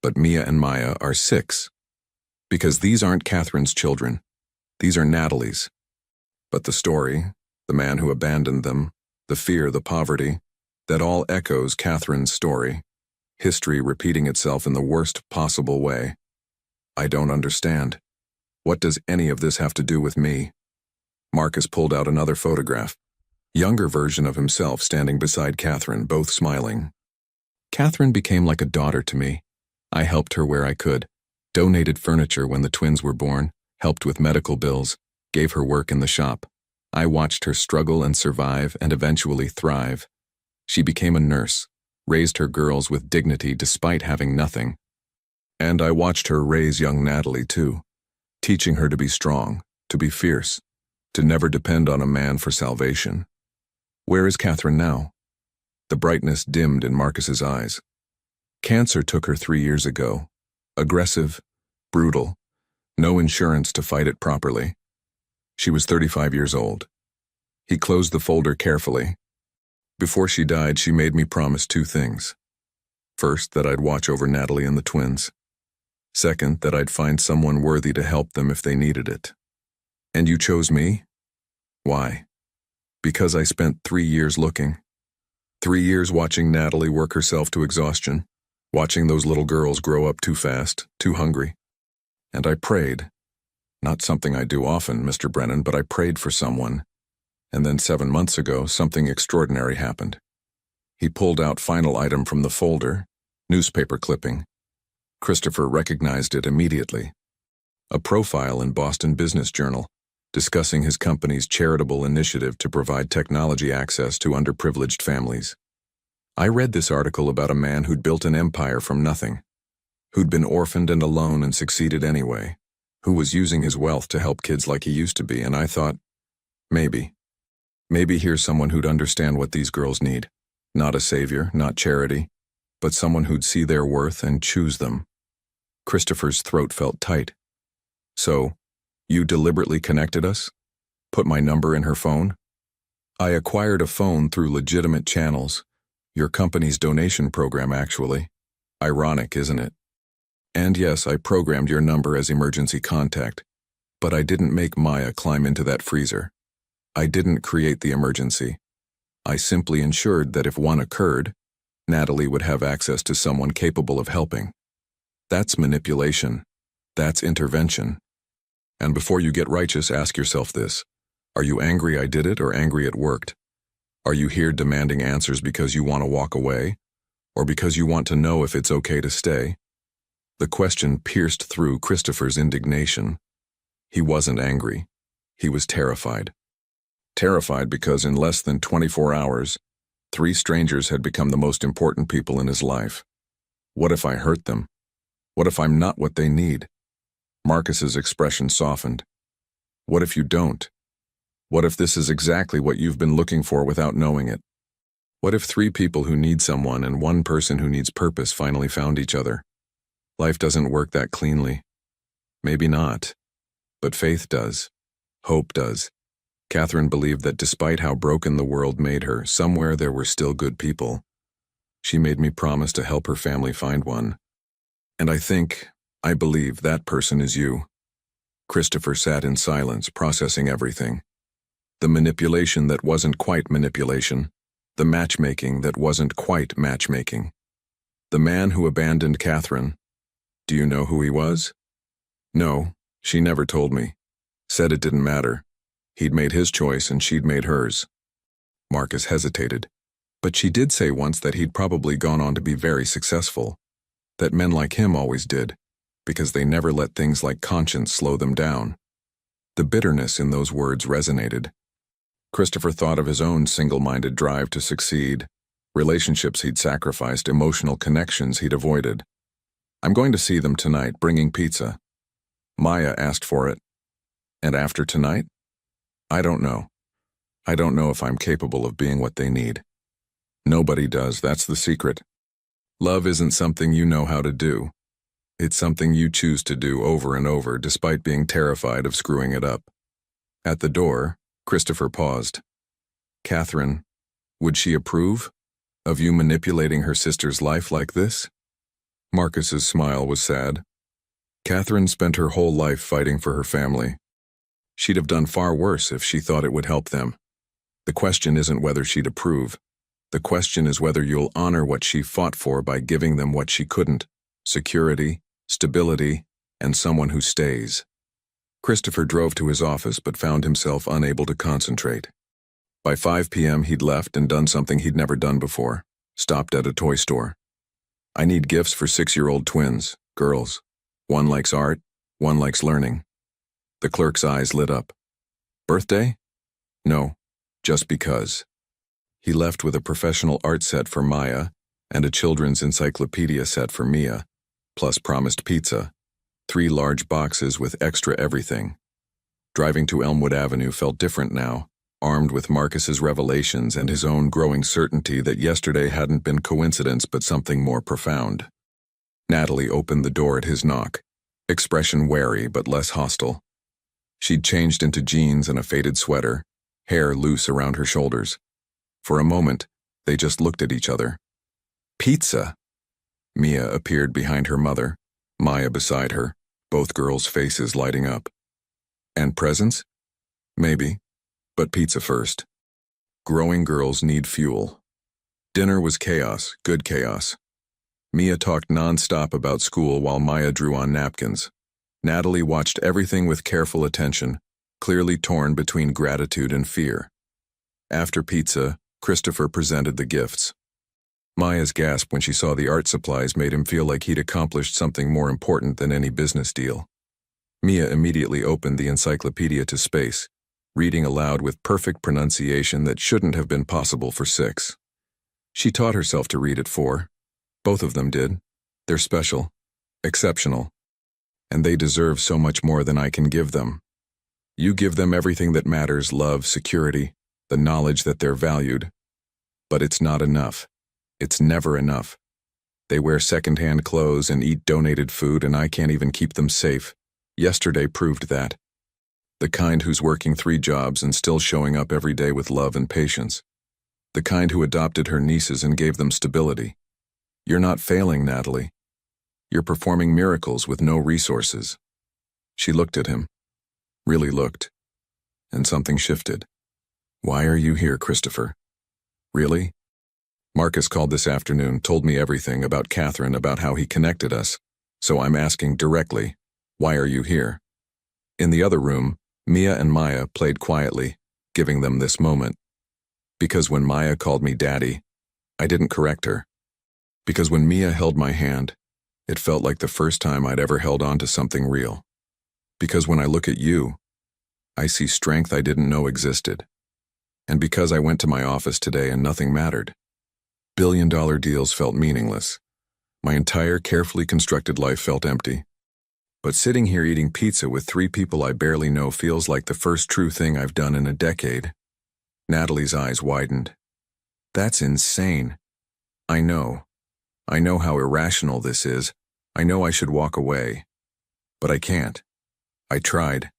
A: But Mia and Maya are 6. Because these aren't Catherine's children. These are Natalie's. But the story, the man who abandoned them, the fear, the poverty, that all echoes Catherine's story. History repeating itself in the worst possible way. I don't understand. What does any of this have to do with me? Marcus pulled out another photograph. Younger version of himself standing beside Catherine, both smiling. Catherine became like a daughter to me. I helped her where I could, donated furniture when the twins were born, helped with medical bills, gave her work in the shop. I watched her struggle and survive and eventually thrive. She became a nurse, raised her girls with dignity despite having nothing. And I watched her raise young Natalie too, teaching her to be strong, to be fierce, to never depend on a man for salvation. Where is Catherine now? The brightness dimmed in Marcus's eyes. Cancer took her 3 years ago. Aggressive, brutal, no insurance to fight it properly. She was 35 years old. He closed the folder carefully. Before she died, she made me promise 2 things. First, that I'd watch over Natalie and the twins. Second, that I'd find someone worthy to help them if they needed it. And you chose me? Why? Because I spent 3 years looking. 3 years watching Natalie work herself to exhaustion, watching those little girls grow up too fast, too hungry. And I prayed. Not something I do often, Mr. Brennan, but I prayed for someone. And then 7 months ago, something extraordinary happened. He pulled out final item from the folder, newspaper clipping. Christopher recognized it immediately. A profile in Boston Business Journal, discussing his company's charitable initiative to provide technology access to underprivileged families. I read this article about a man who'd built an empire from nothing, who'd been orphaned and alone and succeeded anyway, who was using his wealth to help kids like he used to be, and I thought, maybe here's someone who'd understand what these girls need. Not a savior, not charity, but someone who'd see their worth and choose them. Christopher's throat felt tight. So, you deliberately connected us? Put my number in her phone? I acquired a phone through legitimate channels. Your company's donation program, actually. Ironic, isn't it? And yes, I programmed your number as emergency contact, but I didn't make Maya climb into that freezer. I didn't create the emergency. I simply ensured that if one occurred, Natalie would have access to someone capable of helping. That's manipulation. That's intervention. And before you get righteous, ask yourself this. Are you angry I did it or angry it worked? Are you here demanding answers because you want to walk away? Or because you want to know if it's okay to stay? The question pierced through Christopher's indignation. He wasn't angry. He was terrified. Terrified because in less than 24 hours, 3 strangers had become the most important people in his life. What if I hurt them? What if I'm not what they need? Marcus's expression softened. What if you don't? What if this is exactly what you've been looking for without knowing it? What if 3 people who need someone and 1 person who needs purpose finally found each other? Life doesn't work that cleanly. Maybe not. But faith does. Hope does. Catherine believed that despite how broken the world made her, somewhere there were still good people. She made me promise to help her family find one. And I believe that person is you. Christopher sat in silence, processing everything. The manipulation that wasn't quite manipulation. The matchmaking that wasn't quite matchmaking. The man who abandoned Catherine. Do you know who he was? No, she never told me. Said it didn't matter. He'd made his choice and she'd made hers. Marcus hesitated. But she did say once that he'd probably gone on to be very successful. That men like him always did, because they never let things like conscience slow them down. The bitterness in those words resonated. Christopher thought of his own single-minded drive to succeed, relationships he'd sacrificed, emotional connections he'd avoided. I'm going to see them tonight, bringing pizza. Maya asked for it. And after tonight? I don't know. I don't know if I'm capable of being what they need. Nobody does, that's the secret. Love isn't something you know how to do. It's something you choose to do over and over despite being terrified of screwing it up. At the door, Christopher paused. Catherine, would she approve of you manipulating her sister's life like this? Marcus's smile was sad. Catherine spent her whole life fighting for her family. She'd have done far worse if she thought it would help them. The question isn't whether she'd approve. The question is whether you'll honor what she fought for by giving them what she couldn't: security, stability, and someone who stays. Christopher drove to his office but found himself unable to concentrate. By 5 p.m. he'd left and done something he'd never done before, stopped at a toy store. I need gifts for 6-year-old twins, girls. One likes art, one likes learning. The clerk's eyes lit up. Birthday? No, just because. He left with a professional art set for Maya and a children's encyclopedia set for Mia, plus promised pizza, 3 large boxes with extra everything. Driving to Elmwood Avenue felt different now, armed with Marcus's revelations and his own growing certainty that yesterday hadn't been coincidence but something more profound. Natalie opened the door at his knock, expression wary but less hostile. She'd changed into jeans and a faded sweater, hair loose around her shoulders. For a moment, they just looked at each other. Pizza! Mia appeared behind her mother, Maya beside her, both girls' faces lighting up. And presents? Maybe, but pizza first. Growing girls need fuel. Dinner was chaos, good chaos. Mia talked non-stop about school while Maya drew on napkins. Natalie watched everything with careful attention, clearly torn between gratitude and fear. After pizza, Christopher presented the gifts. Maya's gasp when she saw the art supplies made him feel like he'd accomplished something more important than any business deal. Mia immediately opened the encyclopedia to space, reading aloud with perfect pronunciation that shouldn't have been possible for 6. She taught herself to read at 4. Both of them did. They're special, exceptional, and they deserve so much more than I can give them. You give them everything that matters: love, security, the knowledge that they're valued. But it's not enough. It's never enough. They wear second-hand clothes and eat donated food, and I can't even keep them safe. Yesterday proved that. The kind who's working 3 jobs and still showing up every day with love and patience. The kind who adopted her nieces and gave them stability. You're not failing, Natalie. You're performing miracles with no resources. She looked at him. Really looked. And something shifted. Why are you here, Christopher? Really? Marcus called this afternoon, told me everything about Catherine, about how he connected us. So I'm asking directly, why are you here? In the other room, Mia and Maya played quietly, giving them this moment. Because when Maya called me daddy, I didn't correct her. Because when Mia held my hand, it felt like the first time I'd ever held on to something real. Because when I look at you, I see strength I didn't know existed. And because I went to my office today and nothing mattered. Billion-dollar deals felt meaningless. My entire carefully constructed life felt empty. But sitting here eating pizza with 3 people I barely know feels like the first true thing I've done in a decade. Natalie's eyes widened. That's insane. I know. I know how irrational this is. I know I should walk away. But I can't. I tried.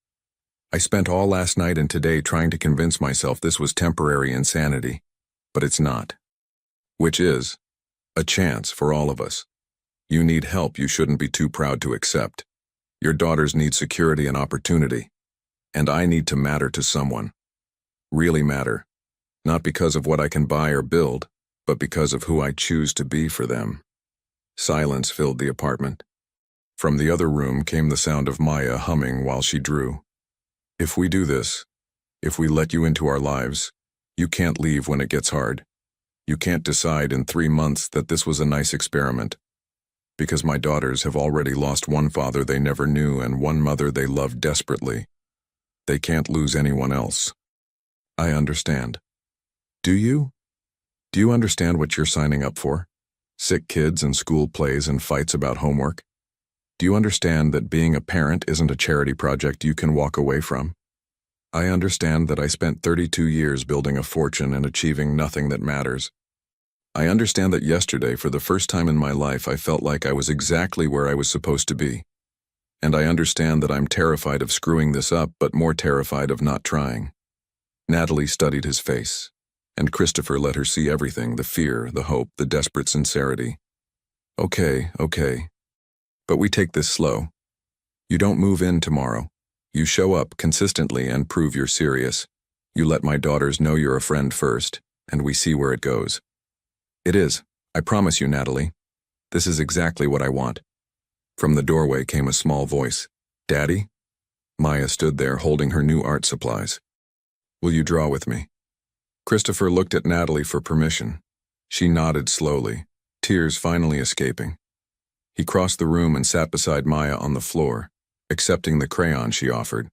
A: I spent all last night and today trying to convince myself this was temporary insanity. But it's not. Which is a chance for all of us. You need help you shouldn't be too proud to accept. Your daughters need security and opportunity. And I need to matter to someone. Really matter. Not because of what I can buy or build, but because of who I choose to be for them. Silence filled the apartment. From the other room came the sound of Maya humming while she drew. If we do this, if we let you into our lives, you can't leave when it gets hard. You can't decide in 3 months that this was a nice experiment. Because my daughters have already lost one father they never knew and one mother they loved desperately. They can't lose anyone else. I understand. Do you? Do you understand what you're signing up for? Sick kids and school plays and fights about homework? Do you understand that being a parent isn't a charity project you can walk away from? I understand that I spent 32 years building a fortune and achieving nothing that matters. I understand that yesterday, for the first time in my life, I felt like I was exactly where I was supposed to be. And I understand that I'm terrified of screwing this up, but more terrified of not trying. Natalie studied his face, and Christopher let her see everything, the fear, the hope, the desperate sincerity. Okay. But we take this slow. You don't move in tomorrow. You show up consistently and prove you're serious. You let my daughters know you're a friend first, and we see where it goes. It is. I promise you, Natalie. This is exactly what I want. From the doorway came a small voice. Daddy? Maya stood there holding her new art supplies. Will you draw with me? Christopher looked at Natalie for permission. She nodded slowly, tears finally escaping. He crossed the room and sat beside Maya on the floor, accepting the crayon she offered.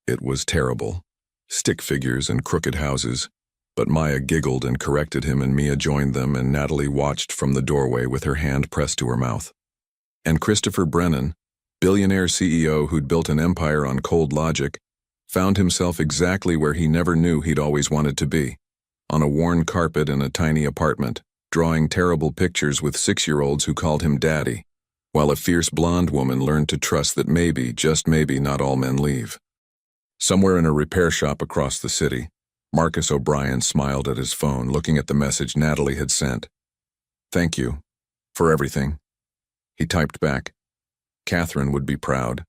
A: It was terrible. Stick figures and crooked houses. But Maya giggled and corrected him, and Mia joined them, and Natalie watched from the doorway with her hand pressed to her mouth. And Christopher Brennan, billionaire CEO who'd built an empire on cold logic, found himself exactly where he never knew he'd always wanted to be, on a worn carpet in a tiny apartment, drawing terrible pictures with 6-year-olds who called him Daddy, while a fierce blonde woman learned to trust that maybe, just maybe, not all men leave. Somewhere in a repair shop across the city, Marcus O'Brien smiled at his phone, looking at the message Natalie had sent. Thank you. For everything. He typed back. Catherine would be proud.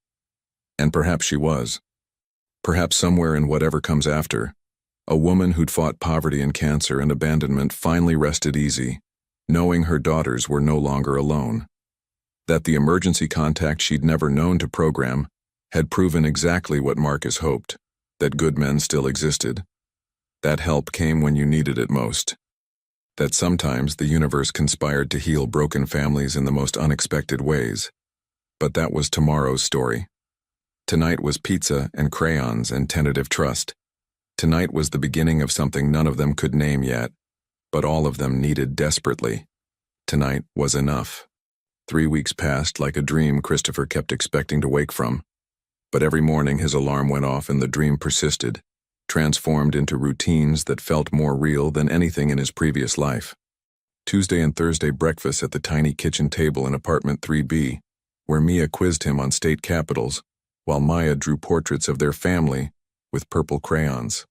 A: And perhaps she was. Perhaps somewhere in whatever comes after, a woman who'd fought poverty and cancer and abandonment finally rested easy, knowing her daughters were no longer alone. That the emergency contact she'd never known to program had proven exactly what Marcus hoped, that good men still existed. That help came when you needed it most. That sometimes the universe conspired to heal broken families in the most unexpected ways. But that was tomorrow's story. Tonight was pizza and crayons and tentative trust. Tonight was the beginning of something none of them could name yet, but all of them needed desperately. Tonight was enough. 3 weeks passed like a dream Christopher kept expecting to wake from. But every morning his alarm went off and the dream persisted, transformed into routines that felt more real than anything in his previous life. Tuesday and Thursday breakfasts at the tiny kitchen table in apartment 3B, where Mia quizzed him on state capitals, while Maya drew portraits of their family with purple crayons.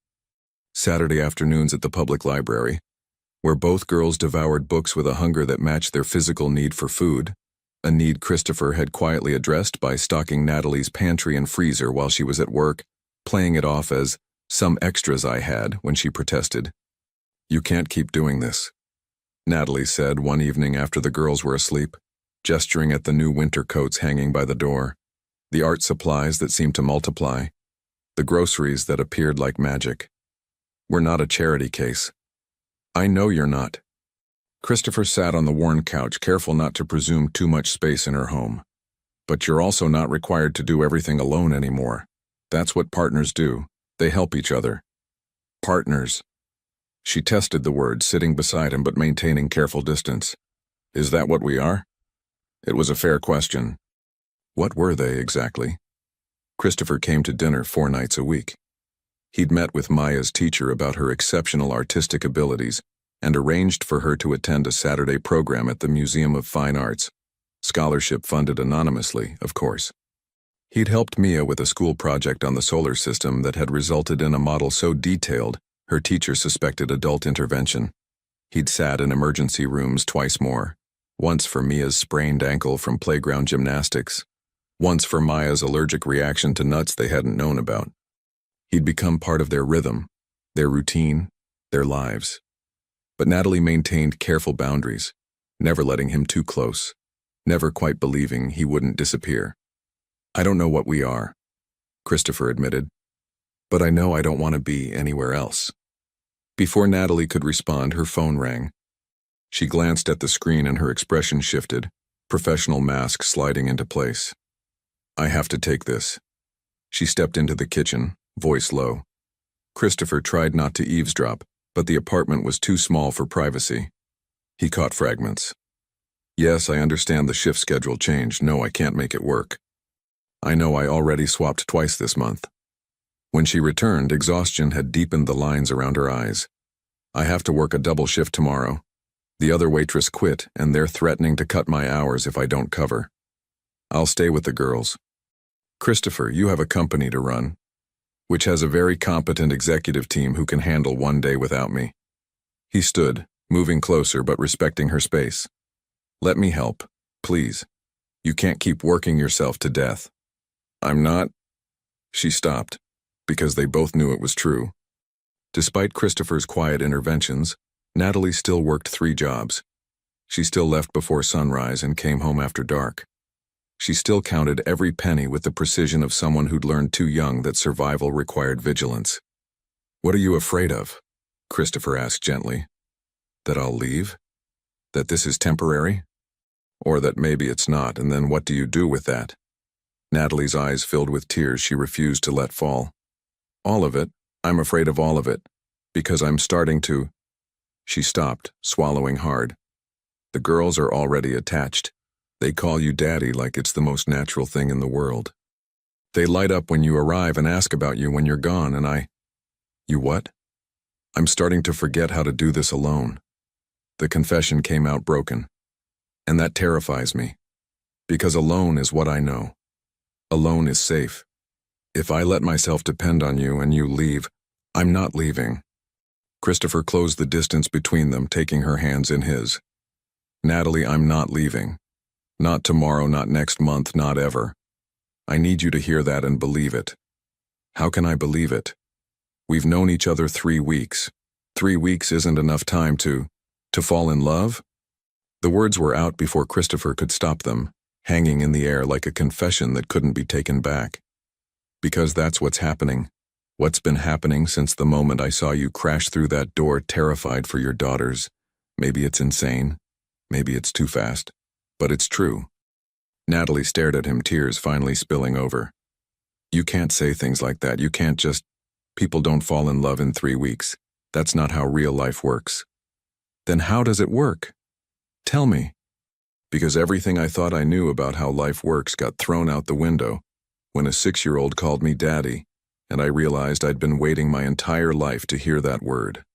A: Saturday afternoons at the public library, where both girls devoured books with a hunger that matched their physical need for food, a need Christopher had quietly addressed by stocking Natalie's pantry and freezer while she was at work, playing it off as some extras I had when she protested. You can't keep doing this, Natalie said one evening after the girls were asleep, gesturing at the new winter coats hanging by the door, the art supplies that seemed to multiply, the groceries that appeared like magic. We're not a charity case. I know you're not. Christopher sat on the worn couch, careful not to presume too much space in her home. But you're also not required to do everything alone anymore. That's what partners do. They help each other. Partners. She tested the word, sitting beside him but maintaining careful distance. Is that what we are? It was a fair question. What were they exactly? Christopher came to dinner 4 nights a week. He'd met with Maya's teacher about her exceptional artistic abilities, and arranged for her to attend a Saturday program at the Museum of Fine Arts, scholarship funded anonymously, of course. He'd helped Mia with a school project on the solar system that had resulted in a model so detailed, her teacher suspected adult intervention. He'd sat in emergency rooms twice more, once for Mia's sprained ankle from playground gymnastics, once for Maya's allergic reaction to nuts they hadn't known about. He'd become part of their rhythm, their routine, their lives. But Natalie maintained careful boundaries, never letting him too close, never quite believing he wouldn't disappear. "I don't know what we are," Christopher admitted, "but I know I don't want to be anywhere else." Before Natalie could respond, her phone rang. She glanced at the screen and her expression shifted, professional mask sliding into place. "I have to take this." She stepped into the kitchen, voice low. Christopher tried not to eavesdrop, but the apartment was too small for privacy. He caught fragments. "Yes, I understand the shift schedule changed. No, I can't make it work. I know I already swapped twice this month." When she returned, exhaustion had deepened the lines around her eyes. "I have to work a double shift tomorrow. The other waitress quit, and they're threatening to cut my hours if I don't cover. I'll stay with the girls." "Christopher, you have a company to run, which has a very competent executive team who can handle one day without me." He stood, moving closer but respecting her space. "Let me help, please. You can't keep working yourself to death." "I'm not." She stopped, because they both knew it was true. Despite Christopher's quiet interventions, Natalie still worked 3 jobs. She still left before sunrise and came home after dark. She still counted every penny with the precision of someone who'd learned too young that survival required vigilance. "What are you afraid of?" Christopher asked gently. "That I'll leave? That this is temporary? Or that maybe it's not, and then what do you do with that?" Natalie's eyes filled with tears she refused to let fall. "All of it. I'm afraid of all of it. Because I'm starting to—" She stopped, swallowing hard. "The girls are already attached. They call you daddy like it's the most natural thing in the world. They light up when you arrive and ask about you when you're gone, and I—" "You what?" "I'm starting to forget how to do this alone." The confession came out broken. "And that terrifies me. Because alone is what I know. Alone is safe. If I let myself depend on you and you leave, I'm not leaving." Christopher closed the distance between them, taking her hands in his. "Natalie, I'm not leaving. Not tomorrow, not next month, not ever. I need you to hear that and believe it." "How can I believe it? We've known each other 3 weeks. 3 weeks isn't enough time to fall in love?" The words were out before Christopher could stop them, hanging in the air like a confession that couldn't be taken back. "Because that's what's happening. What's been happening since the moment I saw you crash through that door, terrified for your daughters. Maybe it's insane. Maybe it's too fast. But it's true." Natalie stared at him, tears finally spilling over. "You can't say things like that. You can't just— People don't fall in love in 3 weeks. That's not how real life works." "Then how does it work? Tell me." "Because everything I thought I knew about how life works got thrown out the window when a 6-year-old called me daddy, and I realized I'd been waiting my entire life to hear that word.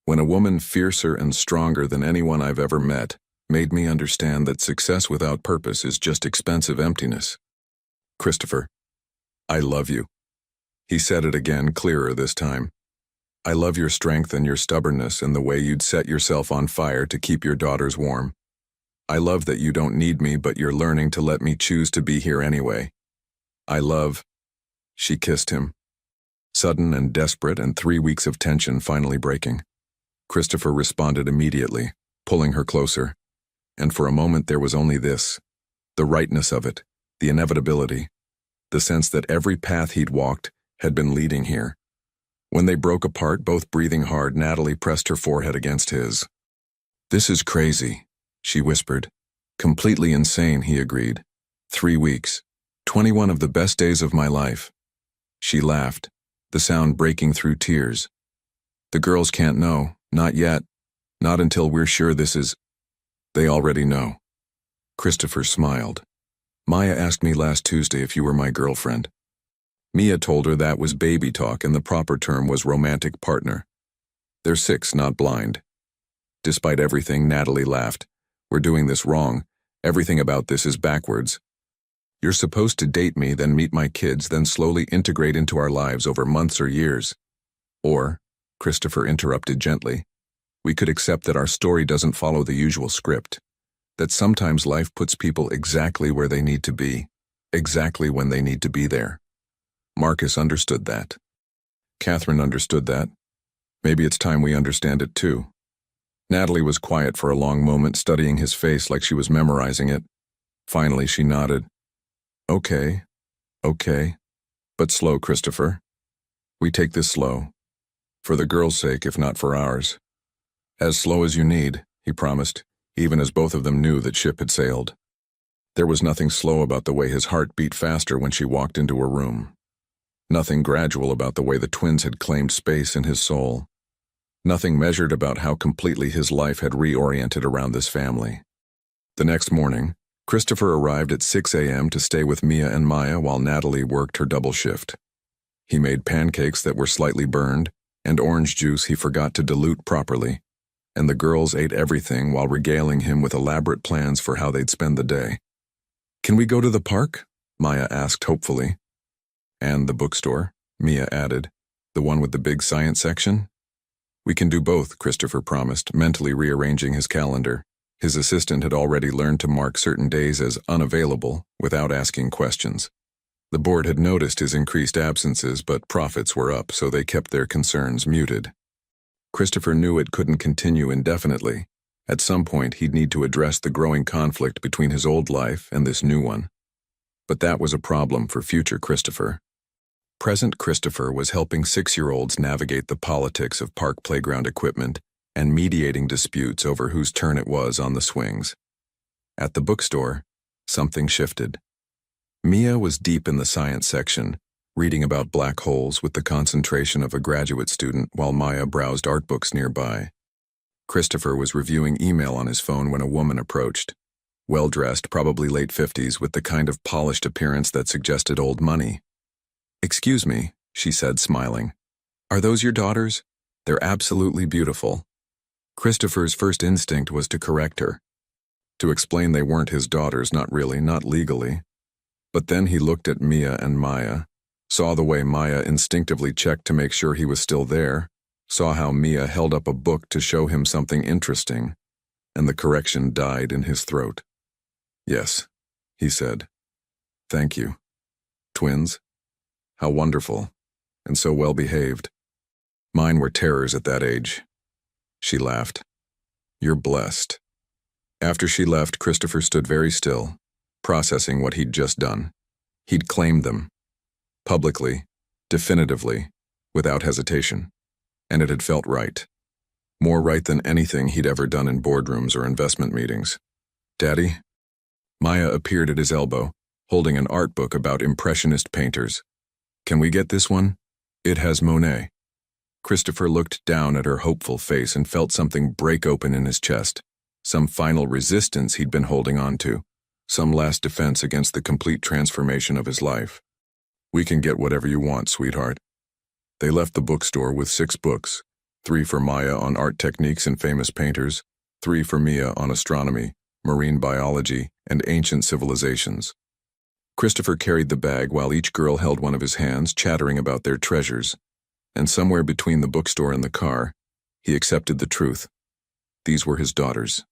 A: When a woman fiercer and stronger than anyone I've ever met made me understand that success without purpose is just expensive emptiness." "Christopher, I love you." He said it again, clearer this time. "I love your strength and your stubbornness and the way you'd set yourself on fire to keep your daughters warm. I love that you don't need me, but you're learning to let me choose to be here anyway. I love—" She kissed him. Sudden and desperate, and 3 weeks of tension finally breaking. Christopher responded immediately, pulling her closer. And for a moment there was only this: the rightness of it, the inevitability, the sense that every path he'd walked had been leading here. When they broke apart, both breathing hard, Natalie pressed her forehead against his. "This is crazy," she whispered. "Completely insane," he agreed. 3 weeks. 21 of the best days of my life." She laughed, the sound breaking through tears. "The girls can't know, not yet. Not until we're sure this is—" "They already know." Christopher smiled. "Maya asked me last Tuesday if you were my girlfriend. Mia told her that was baby talk and the proper term was romantic partner. They're 6, not blind. Despite everything, Natalie laughed. We're doing this wrong. Everything about this is backwards. You're supposed to date me, then meet my kids, then slowly integrate into our lives over months or years. Or, Christopher interrupted gently, we could accept that our story doesn't follow the usual script. That sometimes life puts people exactly where they need to be, exactly when they need to be there. Marcus understood that. Catherine understood that. Maybe it's time we understand it too. Natalie was quiet for a long moment, studying his face like she was memorizing it. Finally, she nodded. Okay. But slow, Christopher. We take this slow. For the girl's sake, if not for ours. As slow as you need, he promised, even as both of them knew that ship had sailed. There was nothing slow about the way his heart beat faster when she walked into her room. Nothing gradual about the way the twins had claimed space in his soul. Nothing measured about how completely his life had reoriented around this family. The next morning, Christopher arrived at 6 a.m. to stay with Mia and Maya while Natalie worked her double shift. He made pancakes that were slightly burned, and orange juice he forgot to dilute properly, and the girls ate everything while regaling him with elaborate plans for how they'd spend the day. Can we go to the park? Maya asked hopefully. And the bookstore, Mia added. The one with the big science section? We can do both, Christopher promised, mentally rearranging his calendar. His assistant had already learned to mark certain days as unavailable without asking questions. The board had noticed his increased absences, but profits were up, so they kept their concerns muted. Christopher knew it couldn't continue indefinitely. At some point, he'd need to address the growing conflict between his old life and this new one. But that was a problem for future Christopher. Present Christopher was helping 6-year-olds navigate the politics of park playground equipment and mediating disputes over whose turn it was on the swings. At the bookstore, something shifted. Mia was deep in the science section, reading about black holes with the concentration of a graduate student while Maya browsed art books nearby. Christopher was reviewing email on his phone when a woman approached. Well-dressed, probably late 50s, with the kind of polished appearance that suggested old money. Excuse me, she said, smiling. Are those your daughters? They're absolutely beautiful. Christopher's first instinct was to correct her. To explain they weren't his daughters, not really, not legally. But then he looked at Mia and Maya, saw the way Maya instinctively checked to make sure he was still there, saw how Mia held up a book to show him something interesting, and the correction died in his throat. Yes, he said. Thank you. Twins? How wonderful, and so well behaved. Mine were terrors at that age. She laughed. You're blessed. After she left, Christopher stood very still, processing what he'd just done. He'd claimed them. Publicly, definitively, without hesitation. And it had felt right. More right than anything he'd ever done in boardrooms or investment meetings. Daddy? Maya appeared at his elbow, holding an art book about impressionist painters. Can we get this one? It has Monet. Christopher looked down at her hopeful face and felt something break open in his chest. Some final resistance he'd been holding on to. Some last defense against the complete transformation of his life. We can get whatever you want, sweetheart. They left the bookstore with 6 books, 3 for Maya on art techniques and famous painters, 3 for Mia on astronomy, marine biology, and ancient civilizations. Christopher carried the bag while each girl held one of his hands, chattering about their treasures. And somewhere between the bookstore and the car, he accepted the truth. These were his daughters.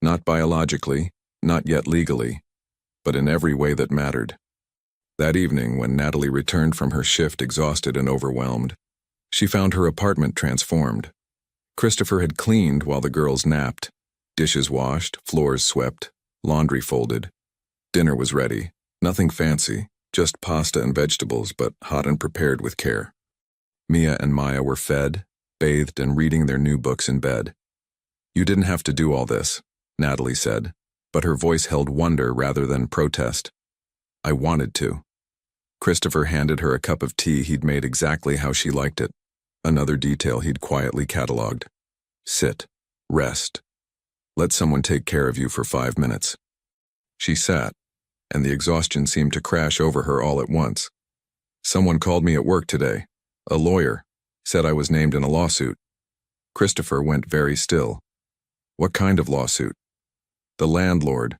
A: Not biologically, not yet legally, but in every way that mattered. That evening, when Natalie returned from her shift exhausted and overwhelmed, she found her apartment transformed. Christopher had cleaned while the girls napped. Dishes washed, floors swept, laundry folded. Dinner was ready. Nothing fancy, just pasta and vegetables, but hot and prepared with care. Mia and Maya were fed, bathed, and reading their new books in bed. You didn't have to do all this, Natalie said, but her voice held wonder rather than protest. I wanted to. Christopher handed her a cup of tea he'd made exactly how she liked it, another detail he'd quietly catalogued. Sit, rest. Let someone take care of you for 5 minutes. She sat, and the exhaustion seemed to crash over her all at once. Someone called me at work today. A lawyer. Said I was named in a lawsuit. Christopher went very still, What kind of lawsuit? The landlord.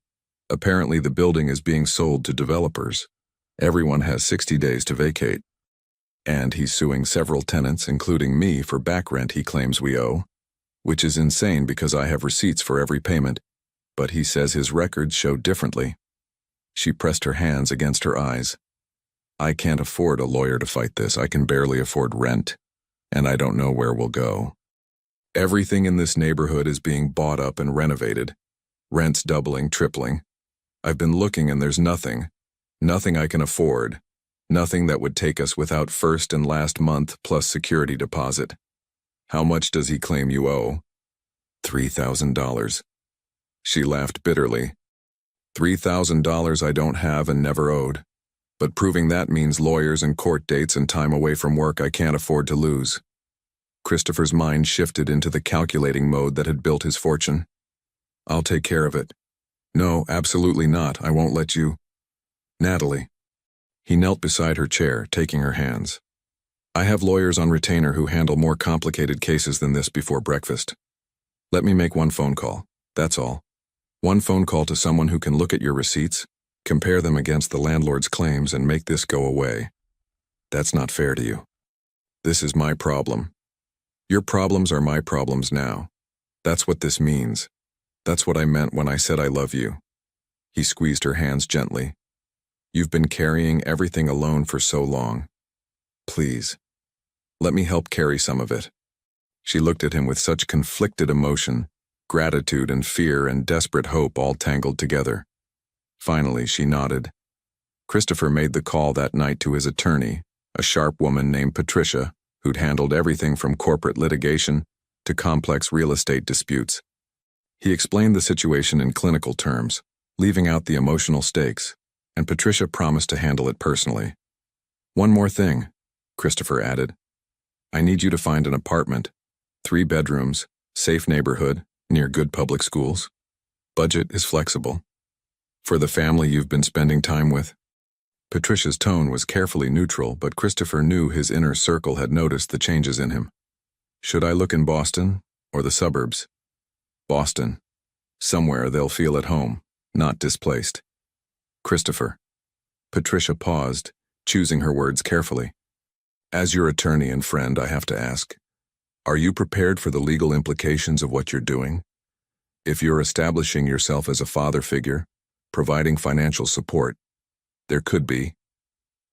A: Apparently the building is being sold to developers. Everyone has 60 days to vacate. And he's suing several tenants, including me, for back rent he claims we owe, which is insane because I have receipts for every payment, but he says his records show differently. She pressed her hands against her eyes. I can't afford a lawyer to fight this. I can barely afford rent, and I don't know where we'll go. Everything in this neighborhood is being bought up and renovated. Rent's doubling, tripling. I've been looking and there's nothing I can afford. Nothing that would take us without first and last month plus security deposit. How much does he claim you owe? $3,000. She laughed bitterly. $3,000 I don't have and never owed. But proving that means lawyers and court dates and time away from work I can't afford to lose. Christopher's mind shifted into the calculating mode that had built his fortune. I'll take care of it. No, absolutely not. I won't let you. Natalie. He knelt beside her chair, taking her hands. I have lawyers on retainer who handle more complicated cases than this before breakfast. Let me make one phone call, that's all. One phone call to someone who can look at your receipts, compare them against the landlord's claims, and make this go away. That's not fair to you. This is my problem. Your problems are my problems now. That's what this means. That's what I meant when I said I love you. He squeezed her hands gently. You've been carrying everything alone for so long. Please, let me help carry some of it. She looked at him with such conflicted emotion, gratitude and fear and desperate hope all tangled together. Finally, she nodded. Christopher made the call that night to his attorney, a sharp woman named Patricia, who'd handled everything from corporate litigation to complex real estate disputes. He explained the situation in clinical terms, leaving out the emotional stakes, and Patricia promised to handle it personally. One more thing, Christopher added. I need you to find an apartment, 3 bedrooms, safe neighborhood, near good public schools. Budget is flexible. For the family you've been spending time with. Patricia's tone was carefully neutral, but Christopher knew his inner circle had noticed the changes in him. Should I look in Boston or the suburbs? Boston. Somewhere they'll feel at home, not displaced. Christopher. Patricia paused, choosing her words carefully. As your attorney and friend, I have to ask, are you prepared for the legal implications of what you're doing? If you're establishing yourself as a father figure, providing financial support, there could be.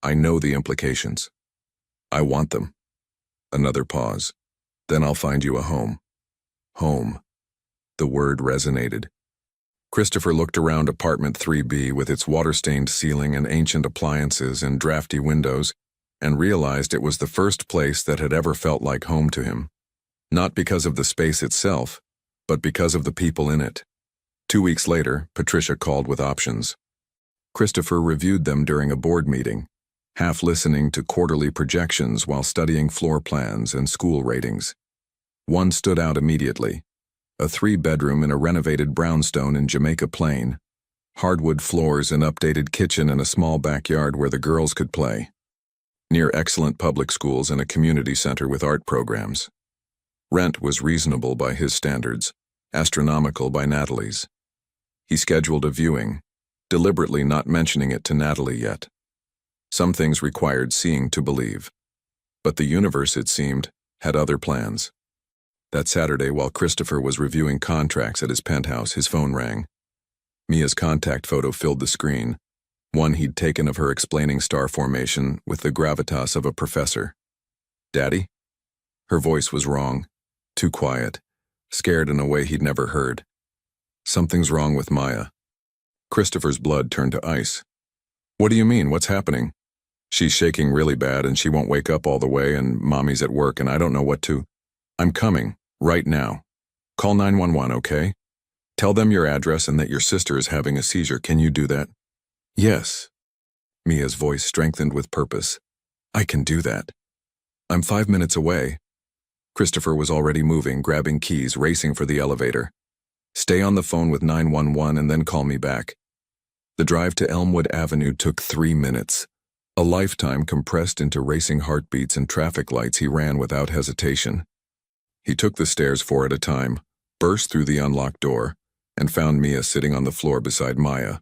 A: I know the implications. I want them. Another pause. Then I'll find you a home. Home. The word resonated. Christopher looked around apartment 3B with its water-stained ceiling and ancient appliances and drafty windows, and realized it was the first place that had ever felt like home to him. Not because of the space itself, but because of the people in it. 2 weeks later, Patricia called with options. Christopher reviewed them during a board meeting, half listening to quarterly projections while studying floor plans and school ratings. One stood out immediately. A 3-bedroom in a renovated brownstone in Jamaica Plain. Hardwood floors, an updated kitchen, and a small backyard where the girls could play. Near excellent public schools and a community center with art programs. Rent was reasonable by his standards, astronomical by Natalie's. He scheduled a viewing, deliberately not mentioning it to Natalie yet. Some things required seeing to believe. But the universe, it seemed, had other plans. That Saturday, while Christopher was reviewing contracts at his penthouse, his phone rang. Mia's contact photo filled the screen, one he'd taken of her explaining star formation with the gravitas of a professor. Daddy? Her voice was wrong, too quiet, scared in a way he'd never heard. Something's wrong with Maya. Christopher's blood turned to ice. What do you mean? What's happening? She's shaking really bad and she won't wake up all the way, and Mommy's at work and I don't know what to. I'm coming. Right now. Call 911, okay? Tell them your address and that your sister is having a seizure. Can you do that? Yes. Mia's voice strengthened with purpose. I can do that. I'm 5 minutes away. Christopher was already moving, grabbing keys, racing for the elevator. Stay on the phone with 911 and then call me back. The drive to Elmwood Avenue took 3 minutes. A lifetime compressed into racing heartbeats and traffic lights he ran without hesitation. He took the stairs 4 at a time, burst through the unlocked door, and found Mia sitting on the floor beside Maya,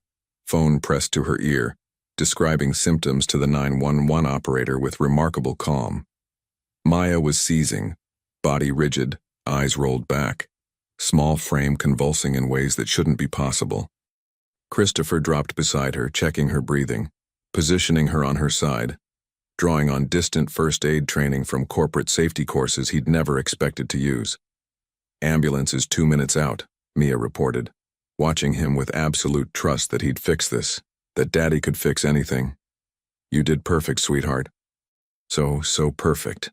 A: phone pressed to her ear, describing symptoms to the 911 operator with remarkable calm. Maya was seizing, body rigid, eyes rolled back, small frame convulsing in ways that shouldn't be possible. Christopher dropped beside her, checking her breathing, positioning her on her side, drawing on distant first aid training from corporate safety courses he'd never expected to use. "Ambulance is 2 minutes out," Mia reported, watching him with absolute trust that he'd fix this, that Daddy could fix anything. "You did perfect, sweetheart. So perfect."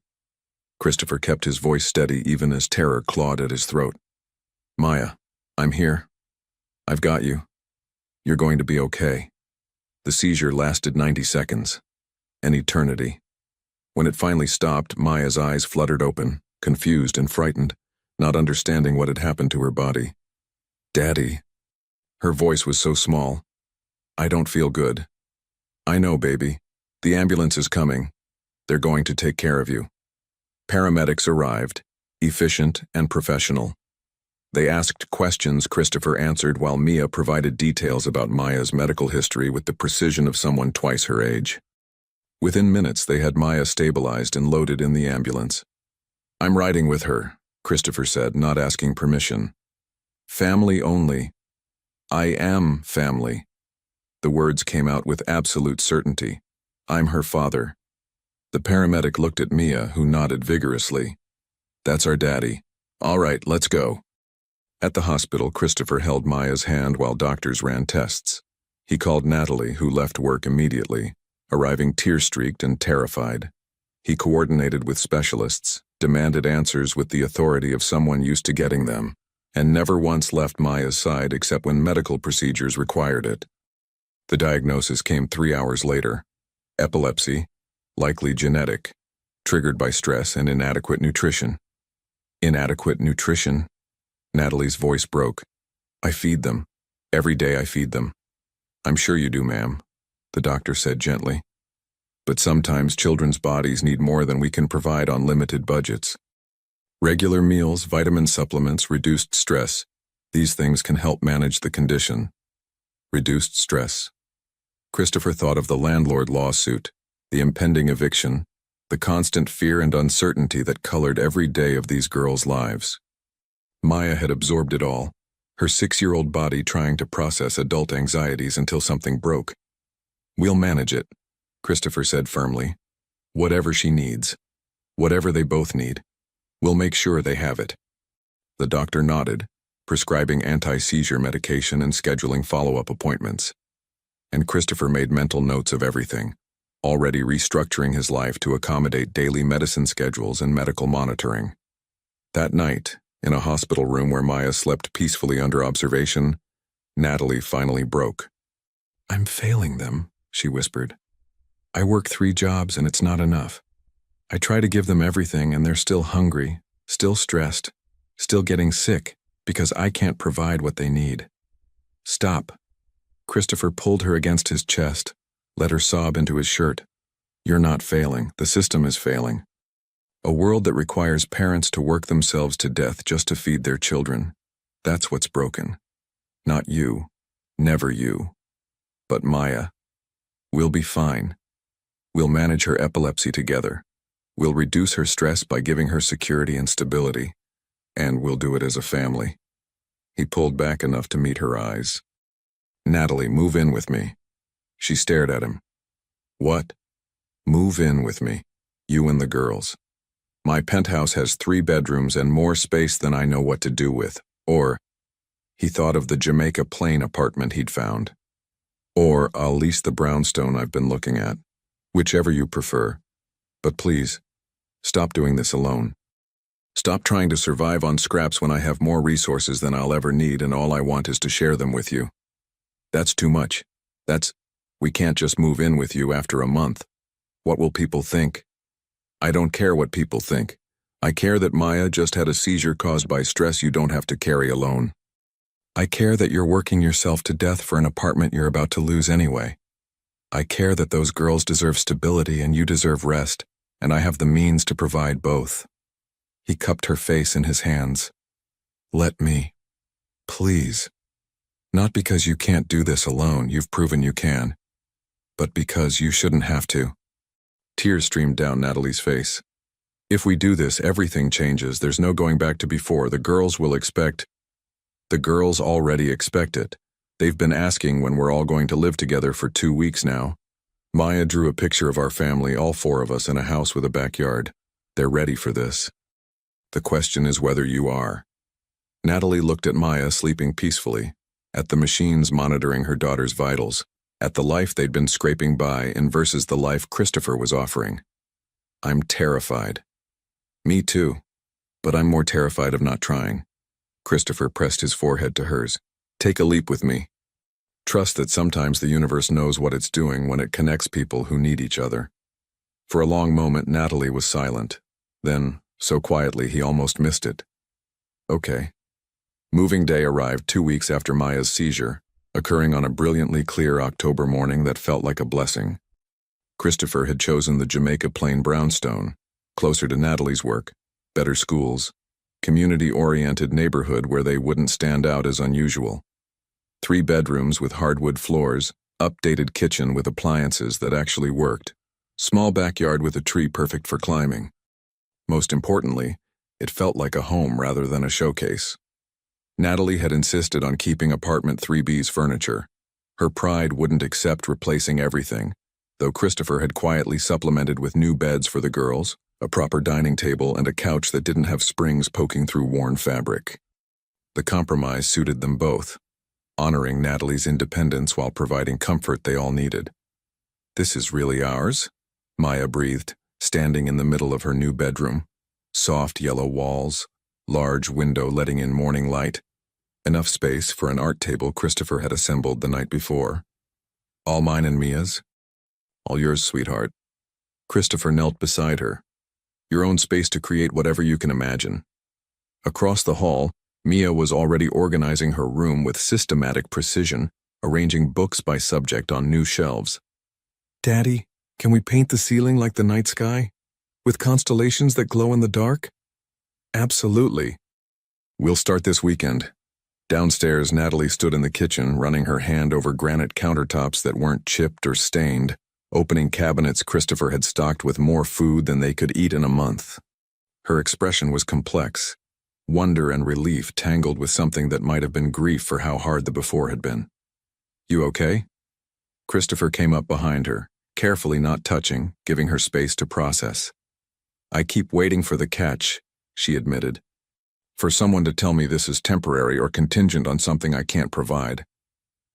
A: Christopher kept his voice steady even as terror clawed at his throat. "Maya, I'm here. I've got you. You're going to be okay." The seizure lasted 90 seconds. An eternity. When it finally stopped, Maya's eyes fluttered open, confused and frightened, not understanding what had happened to her body. "Daddy." Her voice was so small. "I don't feel good." "I know, baby. The ambulance is coming. They're going to take care of you." Paramedics arrived, efficient and professional. They asked questions Christopher answered while Mia provided details about Maya's medical history with the precision of someone twice her age. Within minutes, they had Maya stabilized and loaded in the ambulance. "I'm riding with her," Christopher said, not asking permission. "Family only. I am family." The words came out with absolute certainty. "I'm her father." The paramedic looked at Mia, who nodded vigorously. "That's our daddy. All right, let's go." At the hospital, Christopher held Maya's hand while doctors ran tests. He called Natalie, who left work immediately, arriving tear-streaked and terrified. He coordinated with specialists, demanded answers with the authority of someone used to getting them, and never once left Maya's side except when medical procedures required it. The diagnosis came 3 hours later. Epilepsy, likely genetic, triggered by stress and inadequate nutrition. Inadequate nutrition? Natalie's voice broke. "I feed them. Every day I feed them." "I'm sure you do, ma'am," the doctor said gently. "But sometimes children's bodies need more than we can provide on limited budgets. Regular meals, vitamin supplements, reduced stress, these things can help manage the condition." Reduced stress. Christopher thought of the landlord lawsuit, the impending eviction, the constant fear and uncertainty that colored every day of these girls' lives. Maya had absorbed it all, her 6-year-old body trying to process adult anxieties until something broke. "We'll manage it," Christopher said firmly. "Whatever she needs. Whatever they both need. We'll make sure they have it." The doctor nodded, prescribing anti-seizure medication and scheduling follow-up appointments. And Christopher made mental notes of everything, already restructuring his life to accommodate daily medicine schedules and medical monitoring. That night, in a hospital room where Maya slept peacefully under observation, Natalie finally broke. "I'm failing them," she whispered. "I work 3 jobs and it's not enough. I try to give them everything and they're still hungry, still stressed, still getting sick because I can't provide what they need." "Stop." Christopher pulled her against his chest, let her sob into his shirt. "You're not failing. The system is failing. A world that requires parents to work themselves to death just to feed their children. That's what's broken. Not you. Never you. But Maya. We'll be fine. We'll manage her epilepsy together. We'll reduce her stress by giving her security and stability. And we'll do it as a family." He pulled back enough to meet her eyes. "Natalie, move in with me." She stared at him. "What?" "Move in with me. You and the girls. My penthouse has 3 bedrooms and more space than I know what to do with. Or," he thought of the Jamaica Plain apartment he'd found. "Or I'll lease the brownstone I've been looking at. Whichever you prefer. But please, stop doing this alone. Stop trying to survive on scraps when I have more resources than I'll ever need and all I want is to share them with you. That's too much. We can't just move in with you after a month. What will people think?" "I don't care what people think. I care that Maya just had a seizure caused by stress you don't have to carry alone. I care that you're working yourself to death for an apartment you're about to lose anyway. I care that those girls deserve stability and you deserve rest, and I have the means to provide both." He cupped her face in his hands. Let me. Please. Not because you can't do this alone, you've proven you can, but because you shouldn't have to. Tears streamed down Natalie's face. If we do this, everything changes. There's no going back to before. The girls already expect it. They've been asking when we're all going to live together for 2 weeks now. Maya drew a picture of our family, all 4 of us in a house with a backyard. They're ready for this. The question is whether you are. Natalie looked at Maya sleeping peacefully, at the machines monitoring her daughter's vitals, at the life they'd been scraping by and versus the life Christopher was offering. I'm terrified. Me too, but I'm more terrified of not trying. Christopher pressed his forehead to hers. Take a leap with me. Trust that sometimes the universe knows what it's doing when it connects people who need each other. For a long moment, Natalie was silent. Then, so quietly he almost missed it. Okay. Moving day arrived 2 weeks after Maya's seizure, occurring on a brilliantly clear October morning that felt like a blessing. Christopher had chosen the Jamaica Plain brownstone, closer to Natalie's work, better schools, community-oriented neighborhood where they wouldn't stand out as unusual. 3 bedrooms with hardwood floors, updated kitchen with appliances that actually worked, small backyard with a tree perfect for climbing. Most importantly, it felt like a home rather than a showcase. Natalie had insisted on keeping apartment 3B's furniture. Her pride wouldn't accept replacing everything, though Christopher had quietly supplemented with new beds for the girls, a proper dining table, and a couch that didn't have springs poking through worn fabric. The compromise suited them both, honoring Natalie's independence while providing comfort they all needed. This is really ours? Maya breathed, standing in the middle of her new bedroom. Soft yellow walls, large window letting in morning light, enough space for an art table Christopher had assembled the night before. All mine and Mia's? All yours, sweetheart. Christopher knelt beside her. Your own space to create whatever you can imagine. Across the hall, Mia was already organizing her room with systematic precision, arranging books by subject on new shelves. Daddy, can we paint the ceiling like the night sky? With constellations that glow in the dark? Absolutely. We'll start this weekend. Downstairs, Natalie stood in the kitchen, running her hand over granite countertops that weren't chipped or stained, opening cabinets Christopher had stocked with more food than they could eat in a month. Her expression was complex, wonder and relief tangled with something that might have been grief for how hard the before had been. You okay? Christopher came up behind her, carefully not touching, giving her space to process. I keep waiting for the catch, she admitted. For someone to tell me this is temporary or contingent on something I can't provide.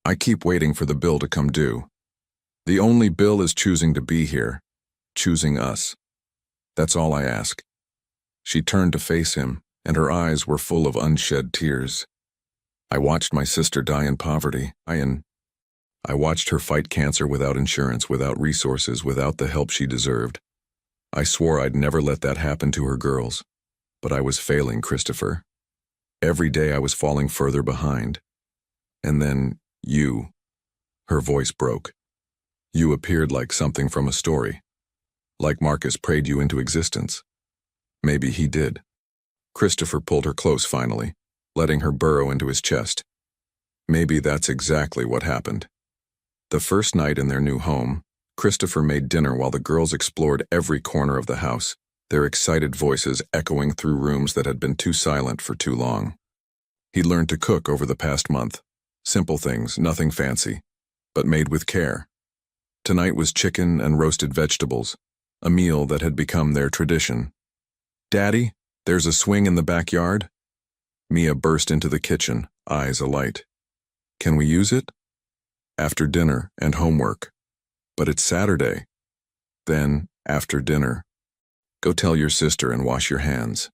A: I keep waiting for the bill to come due. The only bill is choosing to be here, choosing us. That's all I ask. She turned to face him, and her eyes were full of unshed tears. I watched my sister die in poverty. I watched her fight cancer without insurance, without resources, without the help she deserved. I swore I'd never let that happen to her girls. But I was failing, Christopher. Every day I was falling further behind. And then you. Her voice broke. You appeared like something from a story. Like Marcus prayed you into existence. Maybe he did. Christopher pulled her close finally, letting her burrow into his chest. Maybe that's exactly what happened. The first night in their new home, Christopher made dinner while the girls explored every corner of the house, their excited voices echoing through rooms that had been too silent for too long. He'd learned to cook over the past month. Simple things, nothing fancy, but made with care. Tonight was chicken and roasted vegetables, a meal that had become their tradition. Daddy, there's a swing in the backyard? Mia burst into the kitchen, eyes alight. Can we use it? After dinner and homework. But it's Saturday. Then, after dinner. Go tell your sister and wash your hands.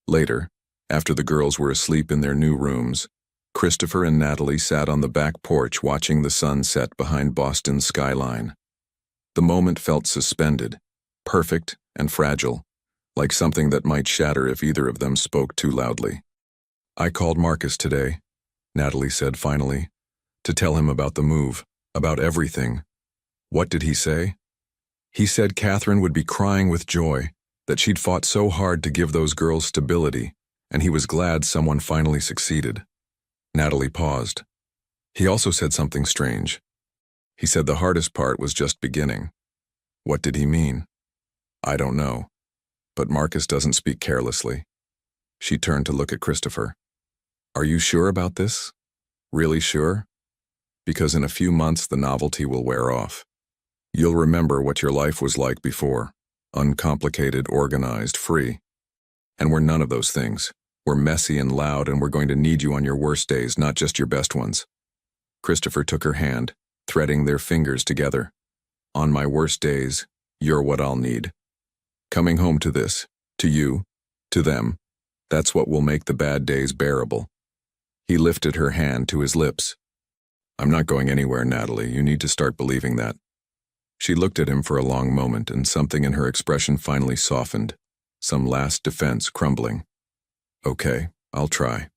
A: Later, after the girls were asleep in their new rooms, Christopher and Natalie sat on the back porch watching the sun set behind Boston's skyline. The moment felt suspended, perfect and fragile, like something that might shatter if either of them spoke too loudly. I called Marcus today, Natalie said finally, to tell him about the move, about everything. What did he say? He said Catherine would be crying with joy, that she'd fought so hard to give those girls stability, and he was glad someone finally succeeded. Natalie paused. He also said something strange. He said the hardest part was just beginning. What did he mean? I don't know. But Marcus doesn't speak carelessly. She turned to look at Christopher. Are you sure about this? Really sure? Because in a few months the novelty will wear off. You'll remember what your life was like before. Uncomplicated, organized, free. And we're none of those things. We're messy and loud, and we're going to need you on your worst days, not just your best ones. Christopher took her hand, threading their fingers together. On my worst days, you're what I'll need. Coming home to this, to you, to them, that's what will make the bad days bearable. He lifted her hand to his lips. I'm not going anywhere, Natalie. You need to start believing that. She looked at him for a long moment, and something in her expression finally softened, some last defense crumbling. Okay, I'll try.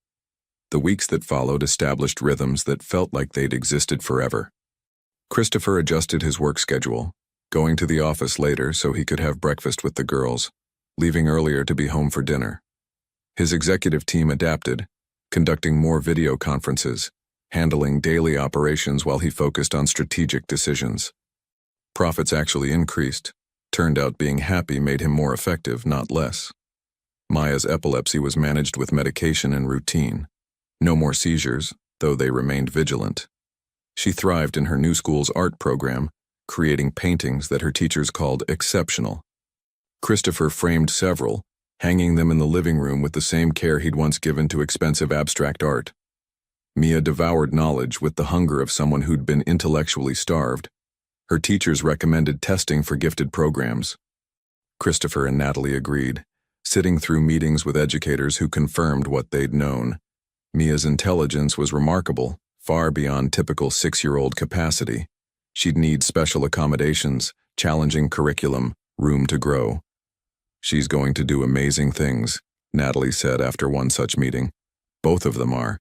A: The weeks that followed established rhythms that felt like they'd existed forever. Christopher adjusted his work schedule, going to the office later so he could have breakfast with the girls, leaving earlier to be home for dinner. His executive team adapted, conducting more video conferences, handling daily operations while he focused on strategic decisions. Profits actually increased. Turned out being happy made him more effective, not less. Maya's epilepsy was managed with medication and routine. No more seizures, though they remained vigilant. She thrived in her new school's art program, creating paintings that her teachers called exceptional. Christopher framed several, hanging them in the living room with the same care he'd once given to expensive abstract art. Mia devoured knowledge with the hunger of someone who'd been intellectually starved. Her teachers recommended testing for gifted programs. Christopher and Natalie agreed, sitting through meetings with educators who confirmed what they'd known. Mia's intelligence was remarkable, far beyond typical 6-year-old capacity. She'd need special accommodations, challenging curriculum, room to grow. She's going to do amazing things, Natalie said after one such meeting. Both of them are.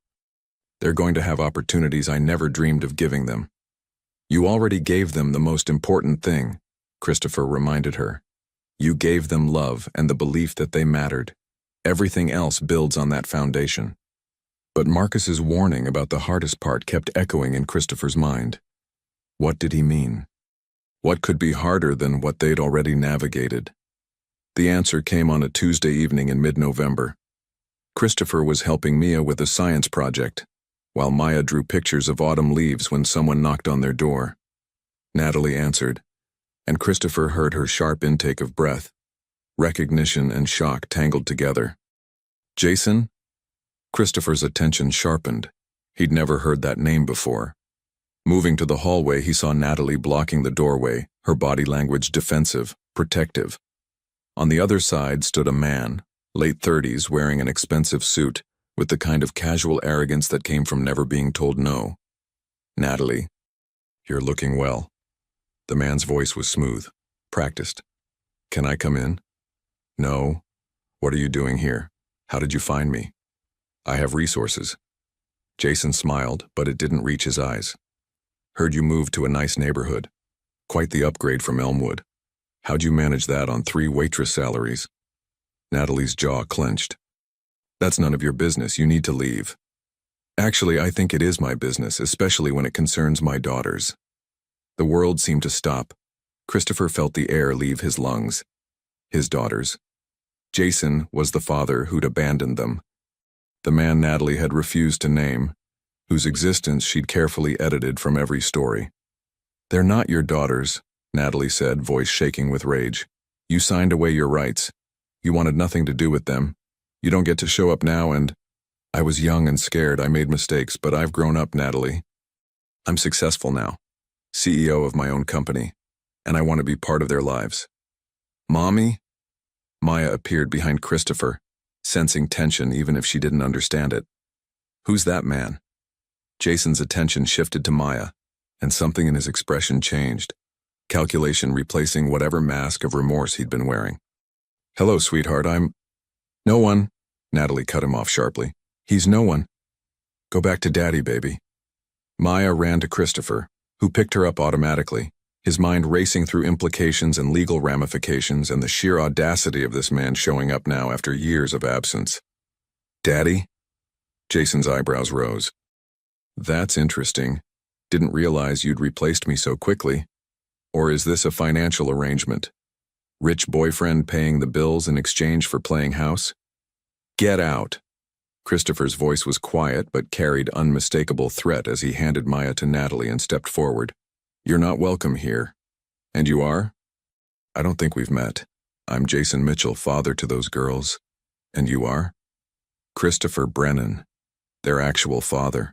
A: They're going to have opportunities I never dreamed of giving them. You already gave them the most important thing, Christopher reminded her. You gave them love and the belief that they mattered. Everything else builds on that foundation. But Marcus's warning about the hardest part kept echoing in Christopher's mind. What did he mean? What could be harder than what they'd already navigated? The answer came on a Tuesday evening in mid-November. Christopher was helping Mia with a science project, while Maya drew pictures of autumn leaves when someone knocked on their door. Natalie answered, and Christopher heard her sharp intake of breath. Recognition and shock tangled together. Jason? Christopher's attention sharpened. He'd never heard that name before. Moving to the hallway, he saw Natalie blocking the doorway, her body language defensive, protective. On the other side stood a man, late 30s, wearing an expensive suit, with the kind of casual arrogance that came from never being told no. Natalie, you're looking well. The man's voice was smooth, practiced. Can I come in? No. What are you doing here? How did you find me? I have resources. Jason smiled, but it didn't reach his eyes. Heard you moved to a nice neighborhood. Quite the upgrade from Elmwood. How'd you manage that on 3 waitress salaries? Natalie's jaw clenched. That's none of your business. You need to leave. Actually, I think it is my business, especially when it concerns my daughters. The world seemed to stop. Christopher felt the air leave his lungs. His daughters. Jason was the father who'd abandoned them. The man Natalie had refused to name, whose existence she'd carefully edited from every story. They're not your daughters, Natalie said, voice shaking with rage. You signed away your rights. You wanted nothing to do with them. You don't get to show up now and… I was young and scared. I made mistakes, but I've grown up, Natalie. I'm successful now, CEO of my own company, and I want to be part of their lives. Mommy? Maya appeared behind Christopher, sensing tension even if she didn't understand it. Who's that man? Jason's attention shifted to Maya, and something in his expression changed, calculation replacing whatever mask of remorse he'd been wearing. Hello, sweetheart, I'm… No one, Natalie cut him off sharply. He's no one. Go back to Daddy, baby. Maya ran to Christopher, who picked her up automatically, his mind racing through implications and legal ramifications and the sheer audacity of this man showing up now after years of absence. Daddy? Jason's eyebrows rose. That's interesting. Didn't realize you'd replaced me so quickly. Or is this a financial arrangement? Rich boyfriend paying the bills in exchange for playing house? Get out. Christopher's voice was quiet but carried unmistakable threat as he handed Maya to Natalie and stepped forward. You're not welcome here. And you are? I don't think we've met. I'm Jason Mitchell, father to those girls. And you are? Christopher Brennan, their actual father.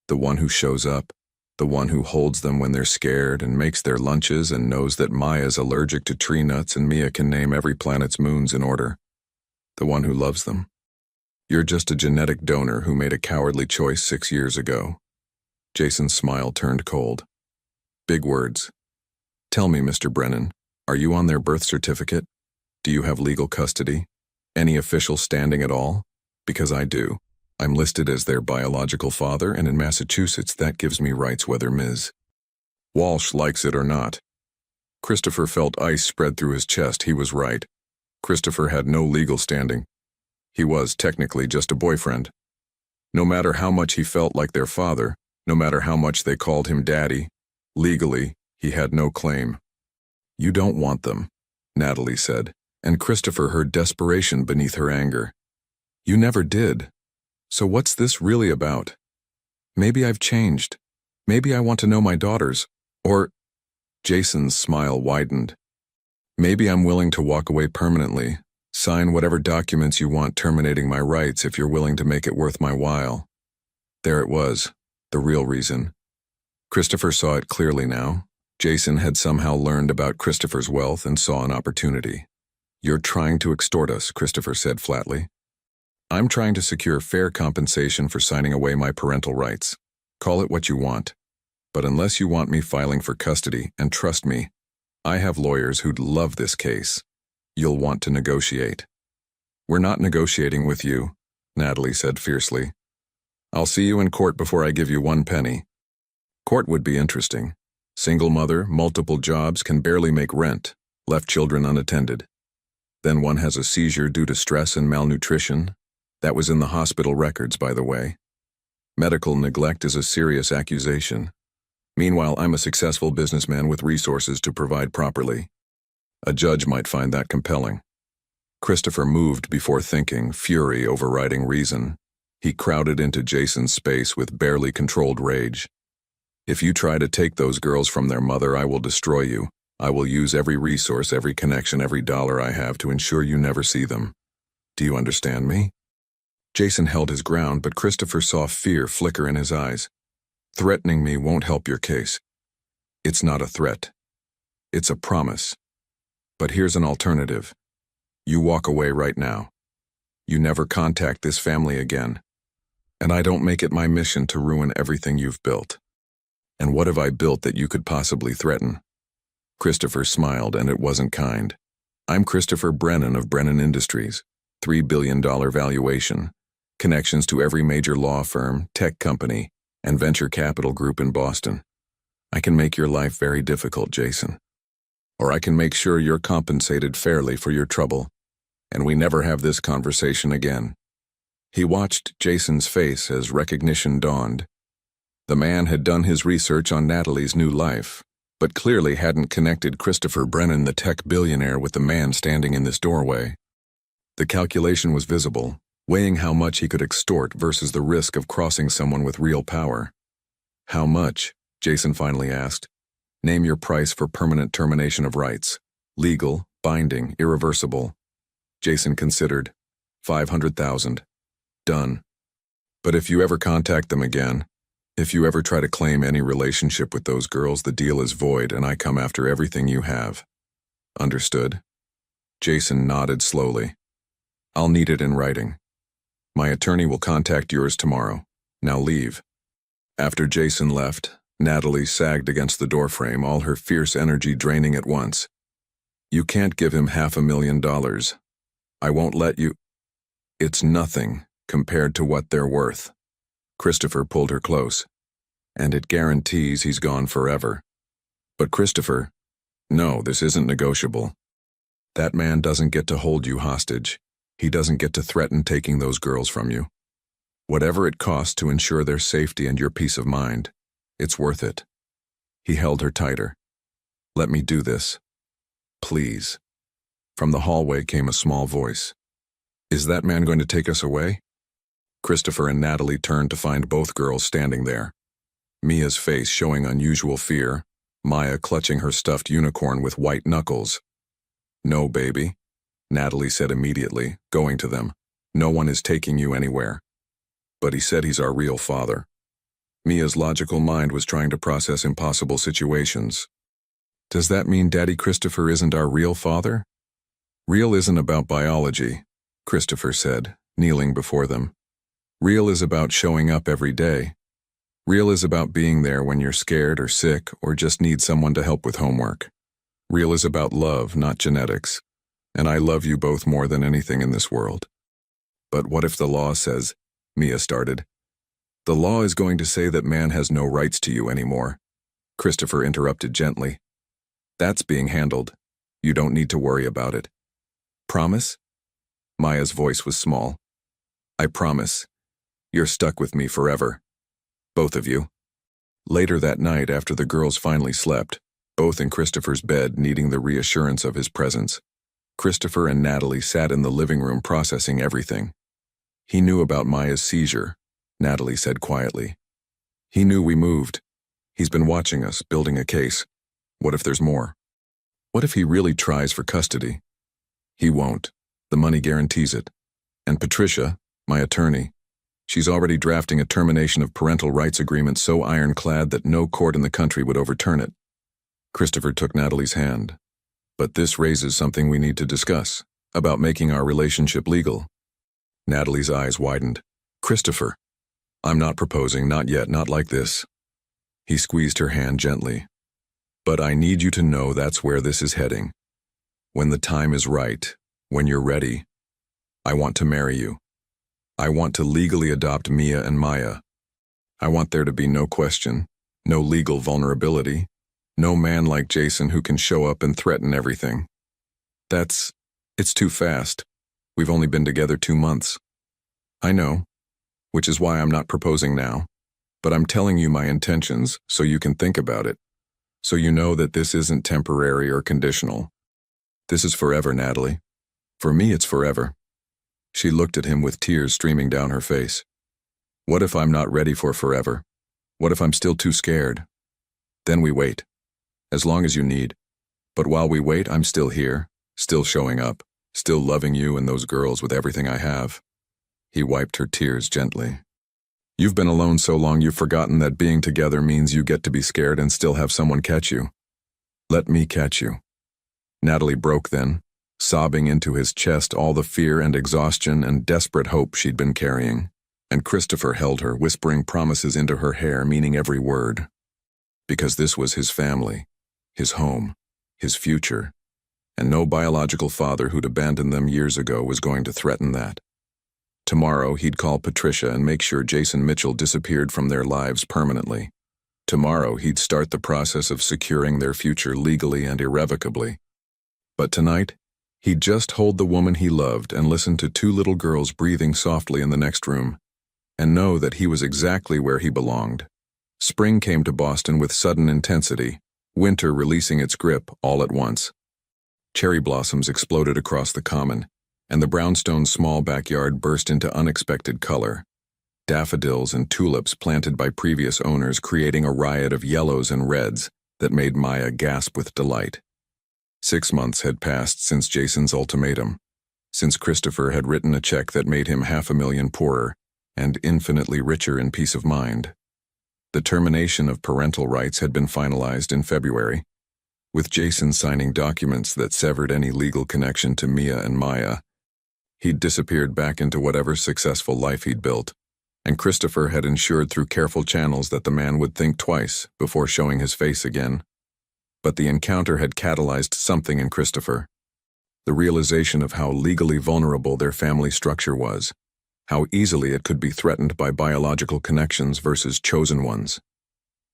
A: The one who shows up, the one who holds them when they're scared and makes their lunches and knows that Maya's allergic to tree nuts and Mia can name every planet's moons in order. The one who loves them. You're just a genetic donor who made a cowardly choice 6 years ago. Jason's smile turned cold. Big words. Tell me, Mr. Brennan, are you on their birth certificate? Do you have legal custody? Any official standing at all? Because I do. I'm listed as their biological father, and in Massachusetts that gives me rights whether Ms. Walsh likes it or not. Christopher felt ice spread through his chest. He was right. Christopher had no legal standing. He was technically just a boyfriend. No matter how much he felt like their father, no matter how much they called him daddy, legally, he had no claim. You don't want them, Natalie said, and Christopher heard desperation beneath her anger. You never did. So what's this really about? Maybe I've changed. Maybe I want to know my daughters. Or, Jason's smile widened. Maybe I'm willing to walk away permanently, sign whatever documents you want terminating my rights if you're willing to make it worth my while. There it was, the real reason. Christopher saw it clearly now. Jason had somehow learned about Christopher's wealth and saw an opportunity. You're trying to extort us, Christopher said flatly. I'm trying to secure fair compensation for signing away my parental rights. Call it what you want. But unless you want me filing for custody, and trust me, I have lawyers who'd love this case, you'll want to negotiate. We're not negotiating with you, Natalie said fiercely. I'll see you in court before I give you 1 penny. Court would be interesting. Single mother, multiple jobs, can barely make rent, left children unattended. Then one has a seizure due to stress and malnutrition. That was in the hospital records, by the way. Medical neglect is a serious accusation. Meanwhile, I'm a successful businessman with resources to provide properly. A judge might find that compelling. Christopher moved before thinking, fury overriding reason. He crowded into Jason's space with barely controlled rage. If you try to take those girls from their mother, I will destroy you. I will use every resource, every connection, every dollar I have to ensure you never see them. Do you understand me? Jason held his ground, but Christopher saw fear flicker in his eyes. Threatening me won't help your case. It's not a threat. It's a promise. But here's an alternative. You walk away right now. You never contact this family again. And I don't make it my mission to ruin everything you've built. And what have I built that you could possibly threaten? Christopher smiled, and it wasn't kind. I'm Christopher Brennan of Brennan Industries, $3 billion valuation. Connections to every major law firm, tech company, and venture capital group in Boston. I can make your life very difficult, Jason. Or I can make sure you're compensated fairly for your trouble, and we never have this conversation again. He watched Jason's face as recognition dawned. The man had done his research on Natalie's new life, but clearly hadn't connected Christopher Brennan, the tech billionaire, with the man standing in this doorway. The calculation was visible, weighing how much he could extort versus the risk of crossing someone with real power. How much? Jason finally asked. Name your price for permanent termination of rights. Legal, binding, irreversible. Jason considered. 500,000. Done. But if you ever contact them again, if you ever try to claim any relationship with those girls, the deal is void and I come after everything you have. Understood? Jason nodded slowly. I'll need it in writing. My attorney will contact yours tomorrow. Now leave. After Jason left, Natalie sagged against the doorframe, all her fierce energy draining at once. You can't give him $500,000. I won't let you. It's nothing compared to what they're worth. Christopher pulled her close. And it guarantees he's gone forever. But Christopher, no, this isn't negotiable. That man doesn't get to hold you hostage. He doesn't get to threaten taking those girls from you. Whatever it costs to ensure their safety and your peace of mind, it's worth it. He held her tighter. Let me do this. Please. From the hallway came a small voice. Is that man going to take us away? Christopher and Natalie turned to find both girls standing there. Mia's face showing unusual fear, Maya clutching her stuffed unicorn with white knuckles. No, baby, Natalie said immediately, going to them. No one is taking you anywhere. But he said he's our real father. Mia's logical mind was trying to process impossible situations. Does that mean Daddy Christopher isn't our real father? Real isn't about biology, Christopher said, kneeling before them. Real is about showing up every day. Real is about being there when you're scared or sick or just need someone to help with homework. Real is about love, not genetics. And I love you both more than anything in this world. But what if the law says, Mia started. The law is going to say that man has no rights to you anymore. Christopher interrupted gently. That's being handled. You don't need to worry about it. Promise? Maya's voice was small. I promise. You're stuck with me forever. Both of you. Later that night, after the girls finally slept, both in Christopher's bed needing the reassurance of his presence, Christopher and Natalie sat in the living room processing everything. He knew about Maya's seizure, Natalie said quietly. He knew we moved. He's been watching us, building a case. What if there's more? What if he really tries for custody? He won't. The money guarantees it. And Patricia, my attorney, she's already drafting a termination of parental rights agreement so ironclad that no court in the country would overturn it. Christopher took Natalie's hand. But this raises something we need to discuss, about making our relationship legal. Natalie's eyes widened. Christopher, I'm not proposing, not yet, not like this. He squeezed her hand gently. But I need you to know that's where this is heading. When the time is right, when you're ready, I want to marry you. I want to legally adopt Mia and Maya. I want there to be no question, no legal vulnerability, no man like Jason who can show up and threaten everything. It's too fast. We've only been together 2 months. I know, which is why I'm not proposing now, but I'm telling you my intentions so you can think about it, so you know that this isn't temporary or conditional. This is forever, Natalie. For me, it's forever. She looked at him with tears streaming down her face. What if I'm not ready for forever? What if I'm still too scared? Then we wait. As long as you need. But while we wait, I'm still here, still showing up, still loving you and those girls with everything I have. He wiped her tears gently. You've been alone so long you've forgotten that being together means you get to be scared and still have someone catch you. Let me catch you. Natalie broke then, sobbing into his chest all the fear and exhaustion and desperate hope she'd been carrying. And Christopher held her, whispering promises into her hair, meaning every word. Because this was his family, his home, his future, and no biological father who'd abandoned them years ago was going to threaten that. Tomorrow he'd call Patricia and make sure Jason Mitchell disappeared from their lives permanently. Tomorrow he'd start the process of securing their future legally and irrevocably. But tonight, he'd just hold the woman he loved and listen to 2 little girls breathing softly in the next room, and know that he was exactly where he belonged. Spring came to Boston with sudden intensity, winter releasing its grip all at once. Cherry blossoms exploded across the common, and the brownstone's small backyard burst into unexpected color. Daffodils and tulips planted by previous owners creating a riot of yellows and reds that made Maya gasp with delight. 6 months had passed since Jason's ultimatum, since Christopher had written a check that made him $500,000 poorer and infinitely richer in peace of mind. The termination of parental rights had been finalized in February, with Jason signing documents that severed any legal connection to Mia and Maya. He'd disappeared back into whatever successful life he'd built, and Christopher had ensured through careful channels that the man would think twice before showing his face again. But the encounter had catalyzed something in Christopher. The realization of how legally vulnerable their family structure was, how easily it could be threatened by biological connections versus chosen ones.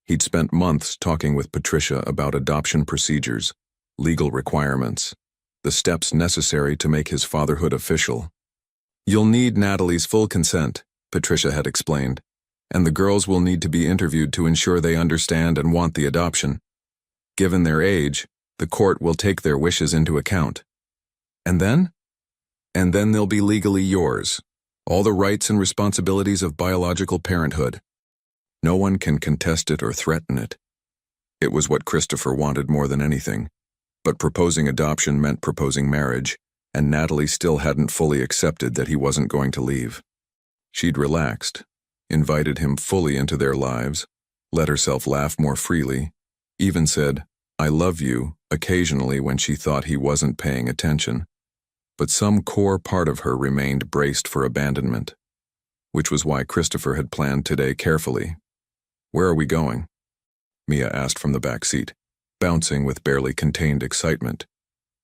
A: He'd spent months talking with Patricia about adoption procedures, legal requirements, the steps necessary to make his fatherhood official, You'll need Natalie's full consent, Patricia had explained, and the girls will need to be interviewed to ensure they understand and want the adoption. Given their age, the court will take their wishes into account. And then? And then they'll be legally yours. All the rights and responsibilities of biological parenthood. No one can contest it or threaten it. It was what Christopher wanted more than anything. But proposing adoption meant proposing marriage, and Natalie still hadn't fully accepted that he wasn't going to leave. She'd relaxed, invited him fully into their lives, let herself laugh more freely, even said, "I love you," occasionally when she thought he wasn't paying attention. But some core part of her remained braced for abandonment, which was why Christopher had planned today carefully. "Where are we going?" Mia asked from the back seat, bouncing with barely contained excitement.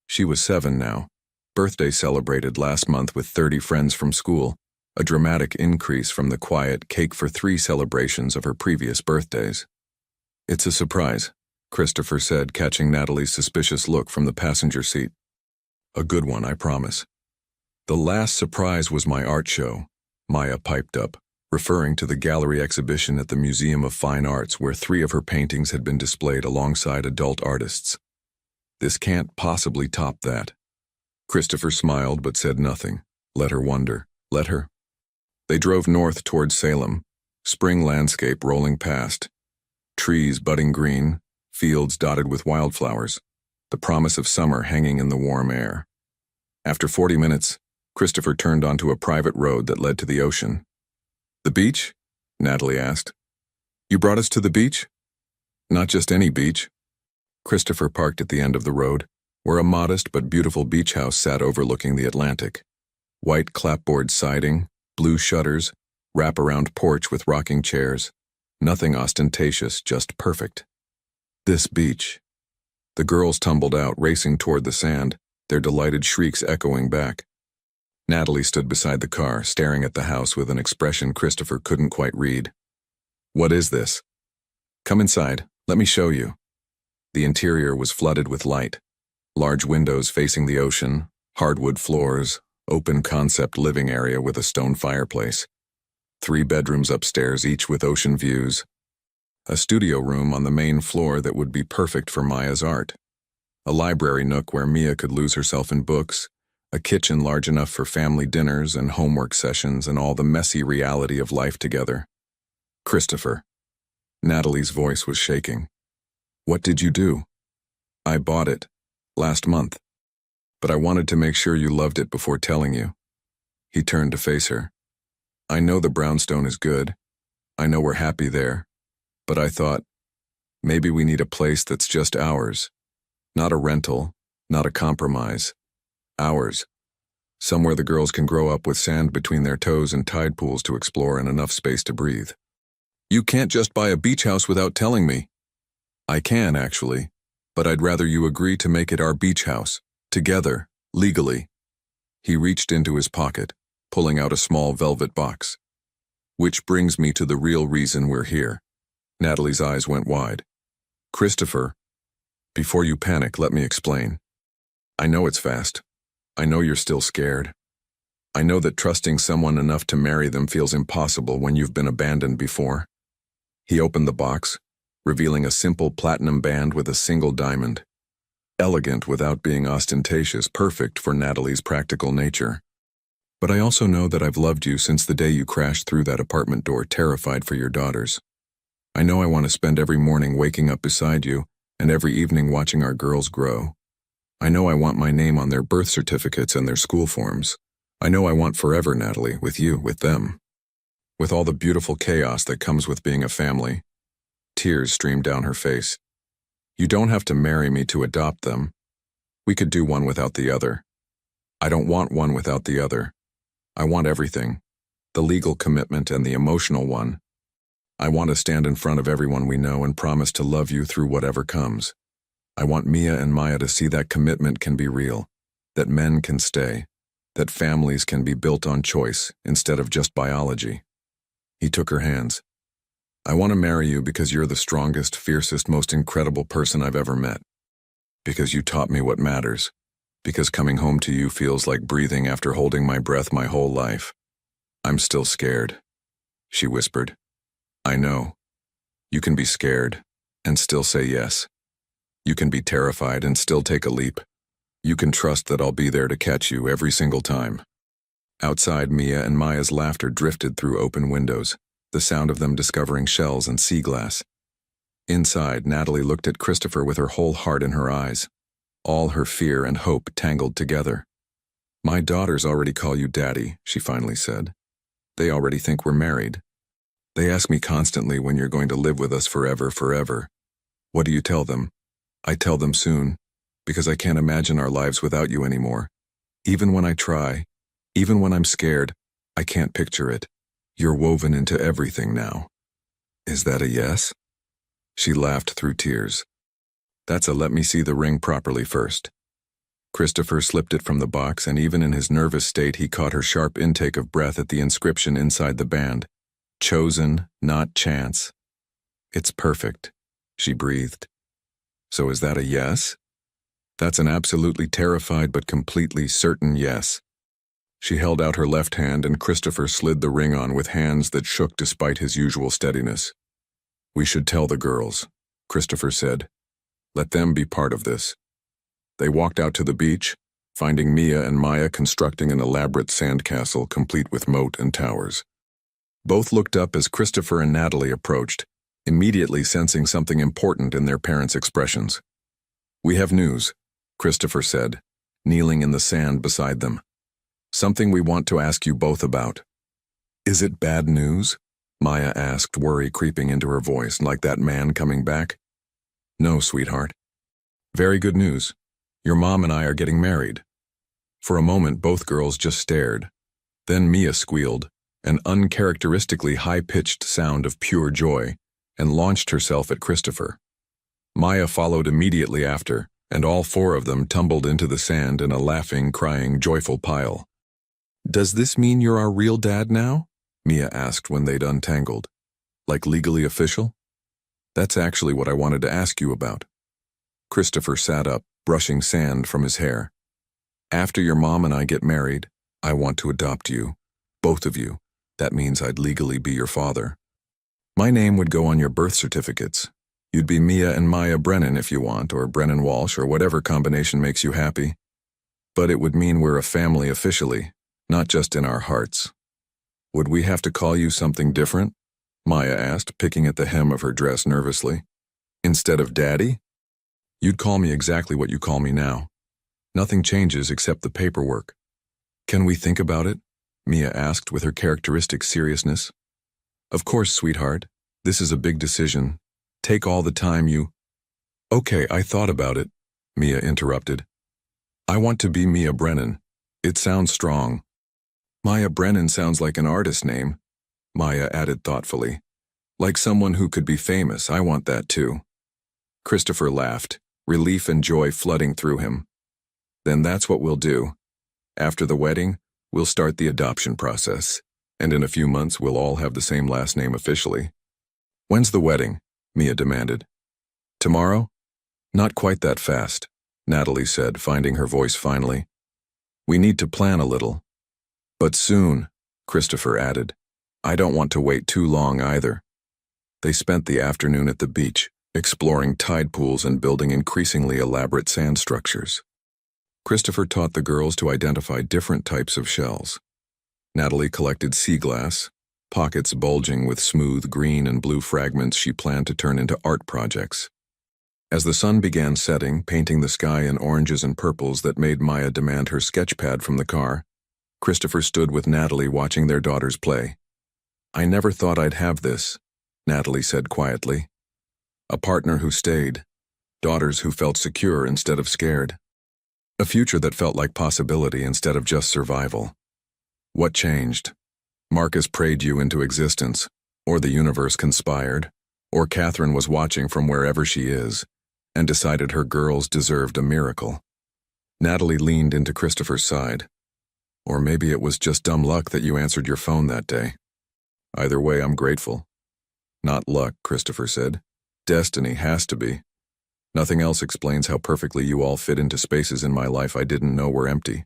A: She was 7 now, birthday celebrated last month with 30 friends from school, a dramatic increase from the quiet cake-for-3 celebrations of her previous birthdays. "It's a surprise," Christopher said, catching Natalie's suspicious look from the passenger seat. "A good one, I promise." "The last surprise was my art show," Maya piped up, referring to the gallery exhibition at the Museum of Fine Arts where 3 of her paintings had been displayed alongside adult artists. "This can't possibly top that." Christopher smiled but said nothing. Let her wonder. Let her. They drove north towards Salem, spring landscape rolling past, trees budding green, fields dotted with wildflowers, the promise of summer hanging in the warm air. After 40 minutes, Christopher turned onto a private road that led to the ocean. "The beach?" Natalie asked. "You brought us to the beach?" "Not just any beach." Christopher parked at the end of the road, where a modest but beautiful beach house sat overlooking the Atlantic. White clapboard siding, blue shutters, wrap-around porch with rocking chairs. Nothing ostentatious, just perfect. "This beach." The girls tumbled out, racing toward the sand, their delighted shrieks echoing back. Natalie stood beside the car, staring at the house with an expression Christopher couldn't quite read. "What is this?" "Come inside, let me show you." The interior was flooded with light. Large windows facing the ocean, hardwood floors, open concept living area with a stone fireplace. 3 bedrooms upstairs, each with ocean views. A studio room on the main floor that would be perfect for Maya's art. A library nook where Mia could lose herself in books. A kitchen large enough for family dinners and homework sessions and all the messy reality of life together. "Christopher." Natalie's voice was shaking. "What did you do?" "I bought it. Last month. But I wanted to make sure you loved it before telling you." He turned to face her. "I know the brownstone is good. I know we're happy there. But I thought, maybe we need a place that's just ours. Not a rental, not a compromise. Ours. Somewhere the girls can grow up with sand between their toes and tide pools to explore and enough space to breathe." "You can't just buy a beach house without telling me." "I can, actually. But I'd rather you agree to make it our beach house. Together, legally." He reached into his pocket, pulling out a small velvet box. "Which brings me to the real reason we're here." Natalie's eyes went wide. "Christopher, before you panic, let me explain. I know it's fast. I know you're still scared. I know that trusting someone enough to marry them feels impossible when you've been abandoned before." He opened the box, revealing a simple platinum band with a single diamond. Elegant without being ostentatious, perfect for Natalie's practical nature. "But I also know that I've loved you since the day you crashed through that apartment door, terrified for your daughters. I know I want to spend every morning waking up beside you and every evening watching our girls grow. I know I want my name on their birth certificates and their school forms. I know I want forever, Natalie, with you, with them. With all the beautiful chaos that comes with being a family." Tears streamed down her face. "You don't have to marry me to adopt them. We could do one without the other. I don't want one without the other. I want everything. The legal commitment and the emotional one. I want to stand in front of everyone we know and promise to love you through whatever comes. I want Mia and Maya to see that commitment can be real, that men can stay, that families can be built on choice instead of just biology." He took her hands. "I want to marry you because you're the strongest, fiercest, most incredible person I've ever met. Because you taught me what matters. because coming home to you feels like breathing after holding my breath my whole life. I'm still scared, she whispered. I know. You can be scared and still say yes. You can be terrified and still take a leap. You can trust that I'll be there to catch you every single time. Outside, Mia and Maya's laughter drifted through open windows, the sound of them discovering shells and sea glass. Inside, Natalie looked at Christopher with her whole heart in her eyes, all her fear and hope tangled together. My daughters already call you Daddy, she finally said. They already think we're married. They ask me constantly when you're going to live with us forever. What do you tell them? I tell them soon, because I can't imagine our lives without you anymore. Even when I try, even when I'm scared, I can't picture it. You're woven into everything now. Is that a yes? She laughed through tears. That's a let me see the ring properly first. Christopher slipped it from the box, and even in his nervous state he caught her sharp intake of breath at the inscription inside the band. Chosen, not chance. It's perfect, she breathed. So is that a yes? That's an absolutely terrified but completely certain yes. She held out her left hand, and Christopher slid the ring on with hands that shook despite his usual steadiness. We should tell the girls, Christopher said. Let them be part of this. They walked out to the beach, finding Mia and Maya constructing an elaborate sandcastle complete with moat and towers. Both looked up as Christopher and Natalie approached, immediately sensing something important in their parents' expressions. We have news, Christopher said, kneeling in the sand beside them. Something we want to ask you both about. Is it bad news? Maya asked, worry creeping into her voice, like that man coming back. No, sweetheart. Very good news. Your mom and I are getting married. For a moment, both girls just stared. Then Mia squealed, an uncharacteristically high-pitched sound of pure joy, and launched herself at Christopher. Maya followed immediately after, and all four of them tumbled into the sand in a laughing, crying, joyful pile. Does this mean you're our real dad now? Mia asked when they'd untangled. Like legally official? That's actually what I wanted to ask you about. Christopher sat up, brushing sand from his hair. After your mom and I get married, I want to adopt you. Both of you. That means I'd legally be your father. My name would go on your birth certificates. You'd be Mia and Maya Brennan if you want, or Brennan Walsh, or whatever combination makes you happy. But it would mean we're a family officially, not just in our hearts. Would we have to call you something different? Maya asked, picking at the hem of her dress nervously. Instead of Daddy? You'd call me exactly what you call me now. Nothing changes except the paperwork. Can we think about it? Mia asked with her characteristic seriousness. Of course, sweetheart. This is a big decision. Take all the time you... Okay, I thought about it, Mia interrupted. I want to be Mia Brennan. It sounds strong. Maya Brennan sounds like an artist name, Maya added thoughtfully. Like someone who could be famous, I want that too. Christopher laughed, relief and joy flooding through him. Then that's what we'll do. After the wedding, we'll start the adoption process, and in a few months we'll all have the same last name officially. When's the wedding? Mia demanded. Tomorrow? Not quite that fast, Natalie said, finding her voice finally. We need to plan a little. But soon, Christopher added. I don't want to wait too long either. They spent the afternoon at the beach, exploring tide pools and building increasingly elaborate sand structures. Christopher taught the girls to identify different types of shells. Natalie collected sea glass, pockets bulging with smooth green and blue fragments she planned to turn into art projects. As the sun began setting, painting the sky in oranges and purples that made Maya demand her sketch pad from the car, Christopher stood with Natalie watching their daughters play. I never thought I'd have this, Natalie said quietly. A partner who stayed, daughters who felt secure instead of scared. A future that felt like possibility instead of just survival. What changed? Marcus prayed you into existence, or the universe conspired, or Catherine was watching from wherever she is, and decided her girls deserved a miracle. Natalie leaned into Christopher's side. Or maybe it was just dumb luck that you answered your phone that day. Either way, I'm grateful. Not luck, Christopher said. Destiny has to be. Nothing else explains how perfectly you all fit into spaces in my life I didn't know were empty.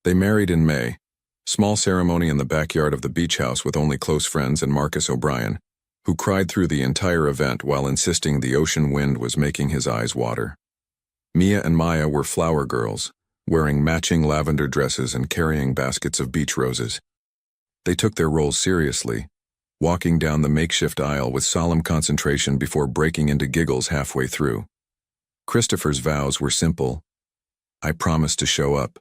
A: They married in May. Small ceremony in the backyard of the beach house with only close friends and Marcus O'Brien, who cried through the entire event while insisting the ocean wind was making his eyes water. Mia and Maya were flower girls, wearing matching lavender dresses and carrying baskets of beach roses. They took their roles seriously, walking down the makeshift aisle with solemn concentration before breaking into giggles halfway through. Christopher's vows were simple. I promise to show up.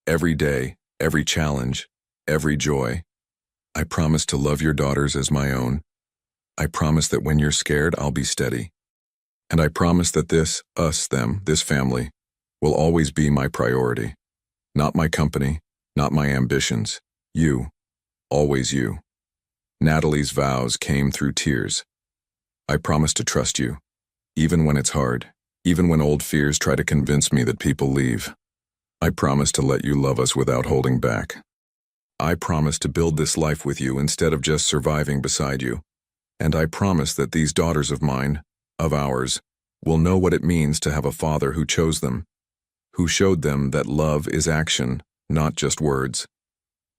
A: Every day, every challenge, every joy. I promise to love your daughters as my own. I promise that when you're scared, I'll be steady. And I promise that this, us, them, this family, will always be my priority. Not my company, not my ambitions. You. Always you. Natalie's vows came through tears. I promise to trust you, even when it's hard, even when old fears try to convince me that people leave. I promise to let you love us without holding back. I promise to build this life with you instead of just surviving beside you. And I promise that these daughters of mine, of ours, will know what it means to have a father who chose them, who showed them that love is action, not just words.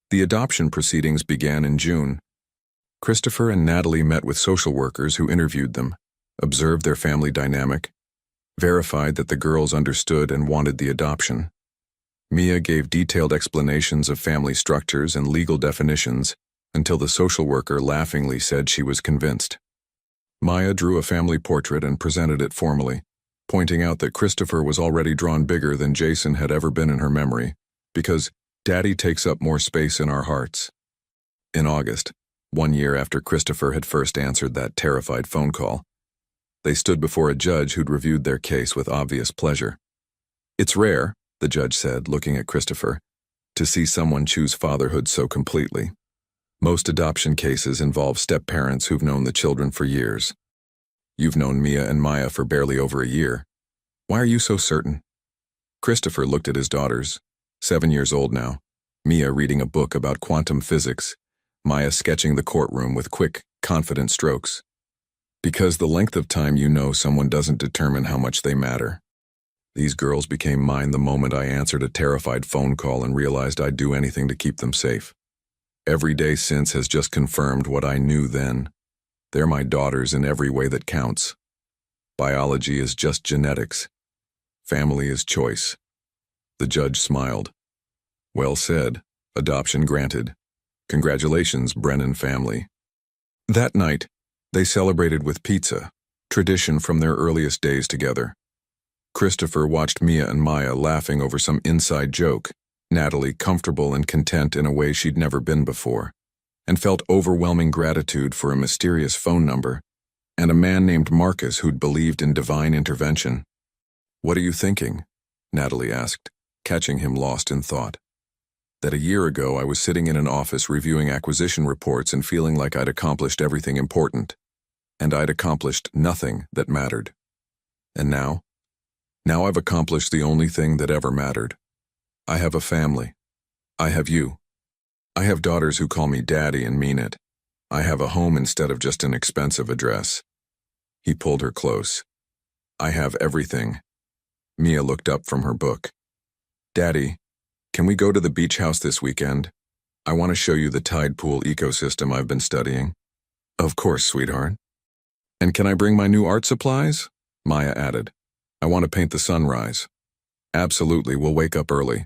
A: The adoption proceedings began in June. Christopher and Natalie met with social workers who interviewed them, observed their family dynamic, verified that the girls understood and wanted the adoption. Mia gave detailed explanations of family structures and legal definitions until the social worker laughingly said she was convinced. Maya drew a family portrait and presented it formally, pointing out that Christopher was already drawn bigger than Jason had ever been in her memory, because Daddy takes up more space in our hearts. In August, 1 year after Christopher had first answered that terrified phone call, they stood before a judge who'd reviewed their case with obvious pleasure. It's rare, the judge said, looking at Christopher, to see someone choose fatherhood so completely. Most adoption cases involve step-parents who've known the children for years. You've known Mia and Maya for barely over a year. Why are you so certain? Christopher looked at his daughters, 7 years old now, Mia reading a book about quantum physics, Maya sketching the courtroom with quick, confident strokes. Because the length of time you know someone doesn't determine how much they matter. These girls became mine the moment I answered a terrified phone call and realized I'd do anything to keep them safe. Every day since has just confirmed what I knew then. They're my daughters in every way that counts. Biology is just genetics. Family is choice. The judge smiled. Well said. Adoption granted. Congratulations, Brennan family. That night, they celebrated with pizza, tradition from their earliest days together. Christopher watched Mia and Maya laughing over some inside joke, Natalie comfortable and content in a way she'd never been before, and felt overwhelming gratitude for a mysterious phone number and a man named Marcus who'd believed in divine intervention. What are you thinking? Natalie asked, catching him lost in thought. That a year ago I was sitting in an office reviewing acquisition reports and feeling like I'd accomplished everything important, and I'd accomplished nothing that mattered. And now? Now I've accomplished the only thing that ever mattered. I have a family. I have you. I have daughters who call me Daddy and mean it. I have a home instead of just an expensive address. He pulled her close. I have everything. Mia looked up from her book. Daddy, can we go to the beach house this weekend? I want to show you the tide pool ecosystem I've been studying. Of course, sweetheart. And can I bring my new art supplies? Maya added. I want to paint the sunrise. Absolutely, we'll wake up early.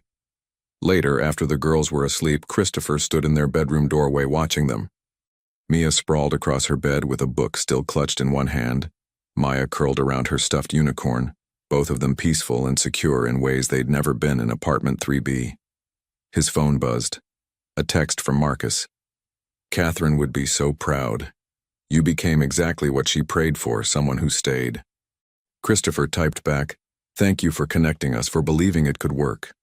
A: Later, after the girls were asleep, Christopher stood in their bedroom doorway watching them. Mia sprawled across her bed with a book still clutched in one hand. Maya curled around her stuffed unicorn, both of them peaceful and secure in ways they'd never been in apartment 3B. His phone buzzed. A text from Marcus. Catherine would be so proud. You became exactly what she prayed for, someone who stayed. Christopher typed back, thank you for connecting us, for believing it could work.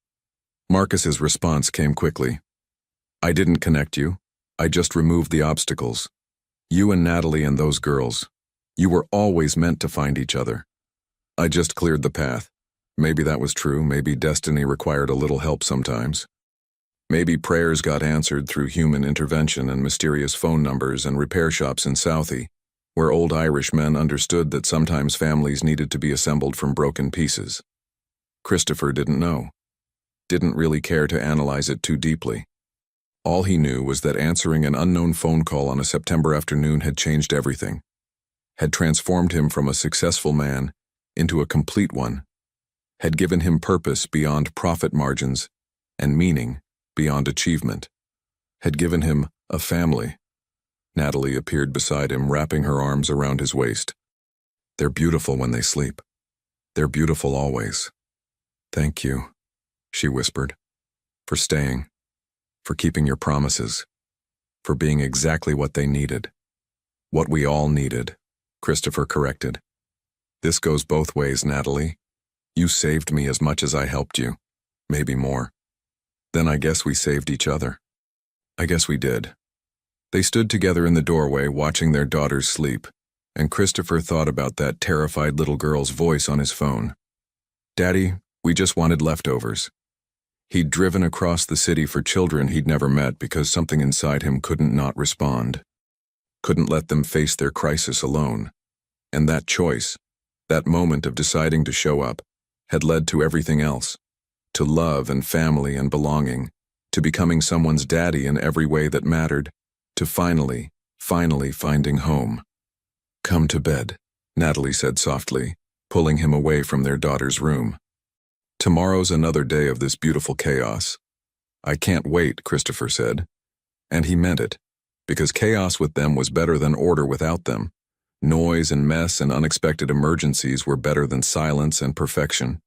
A: Marcus's response came quickly. I didn't connect you. I just removed the obstacles. You and Natalie and those girls. You were always meant to find each other. I just cleared the path. Maybe that was true. Maybe destiny required a little help sometimes. Maybe prayers got answered through human intervention and mysterious phone numbers and repair shops in Southie. where old Irish men understood that sometimes families needed to be assembled from broken pieces. Christopher didn't know, didn't really care to analyze it too deeply. All he knew was that answering an unknown phone call on a September afternoon had changed everything, had transformed him from a successful man into a complete one, had given him purpose beyond profit margins and meaning beyond achievement, had given him a family. Natalie appeared beside him, wrapping her arms around his waist. "They're beautiful when they sleep. They're beautiful always. Thank you," she whispered, "for staying, for keeping your promises, for being exactly what they needed. What we all needed," Christopher corrected. "This goes both ways, Natalie. You saved me as much as I helped you, maybe more. Then I guess we saved each other." "I guess we did." They stood together in the doorway watching their daughters sleep, and Christopher thought about that terrified little girl's voice on his phone. "Daddy, we just wanted leftovers." He'd driven across the city for children he'd never met because something inside him couldn't not respond, couldn't let them face their crisis alone. And that choice, that moment of deciding to show up, had led to everything else, to love and family and belonging, to becoming someone's daddy in every way that mattered, to finally finding home. "Come to bed," Natalie said softly, pulling him away from their daughter's room. "Tomorrow's another day of this beautiful chaos." "I can't wait," Christopher said. And he meant it, because chaos with them was better than order without them. Noise and mess and unexpected emergencies were better than silence and perfection.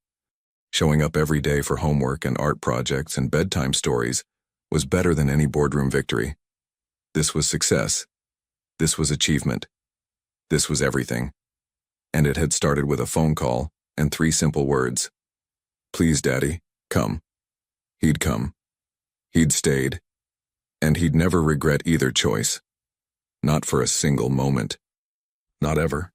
A: Showing up every day for homework and art projects and bedtime stories was better than any boardroom victory. This was success. This was achievement. This was everything. And it had started with a phone call and 3 simple words. "Please, Daddy, come." He'd come. He'd stayed. And he'd never regret either choice. Not for a single moment. Not ever.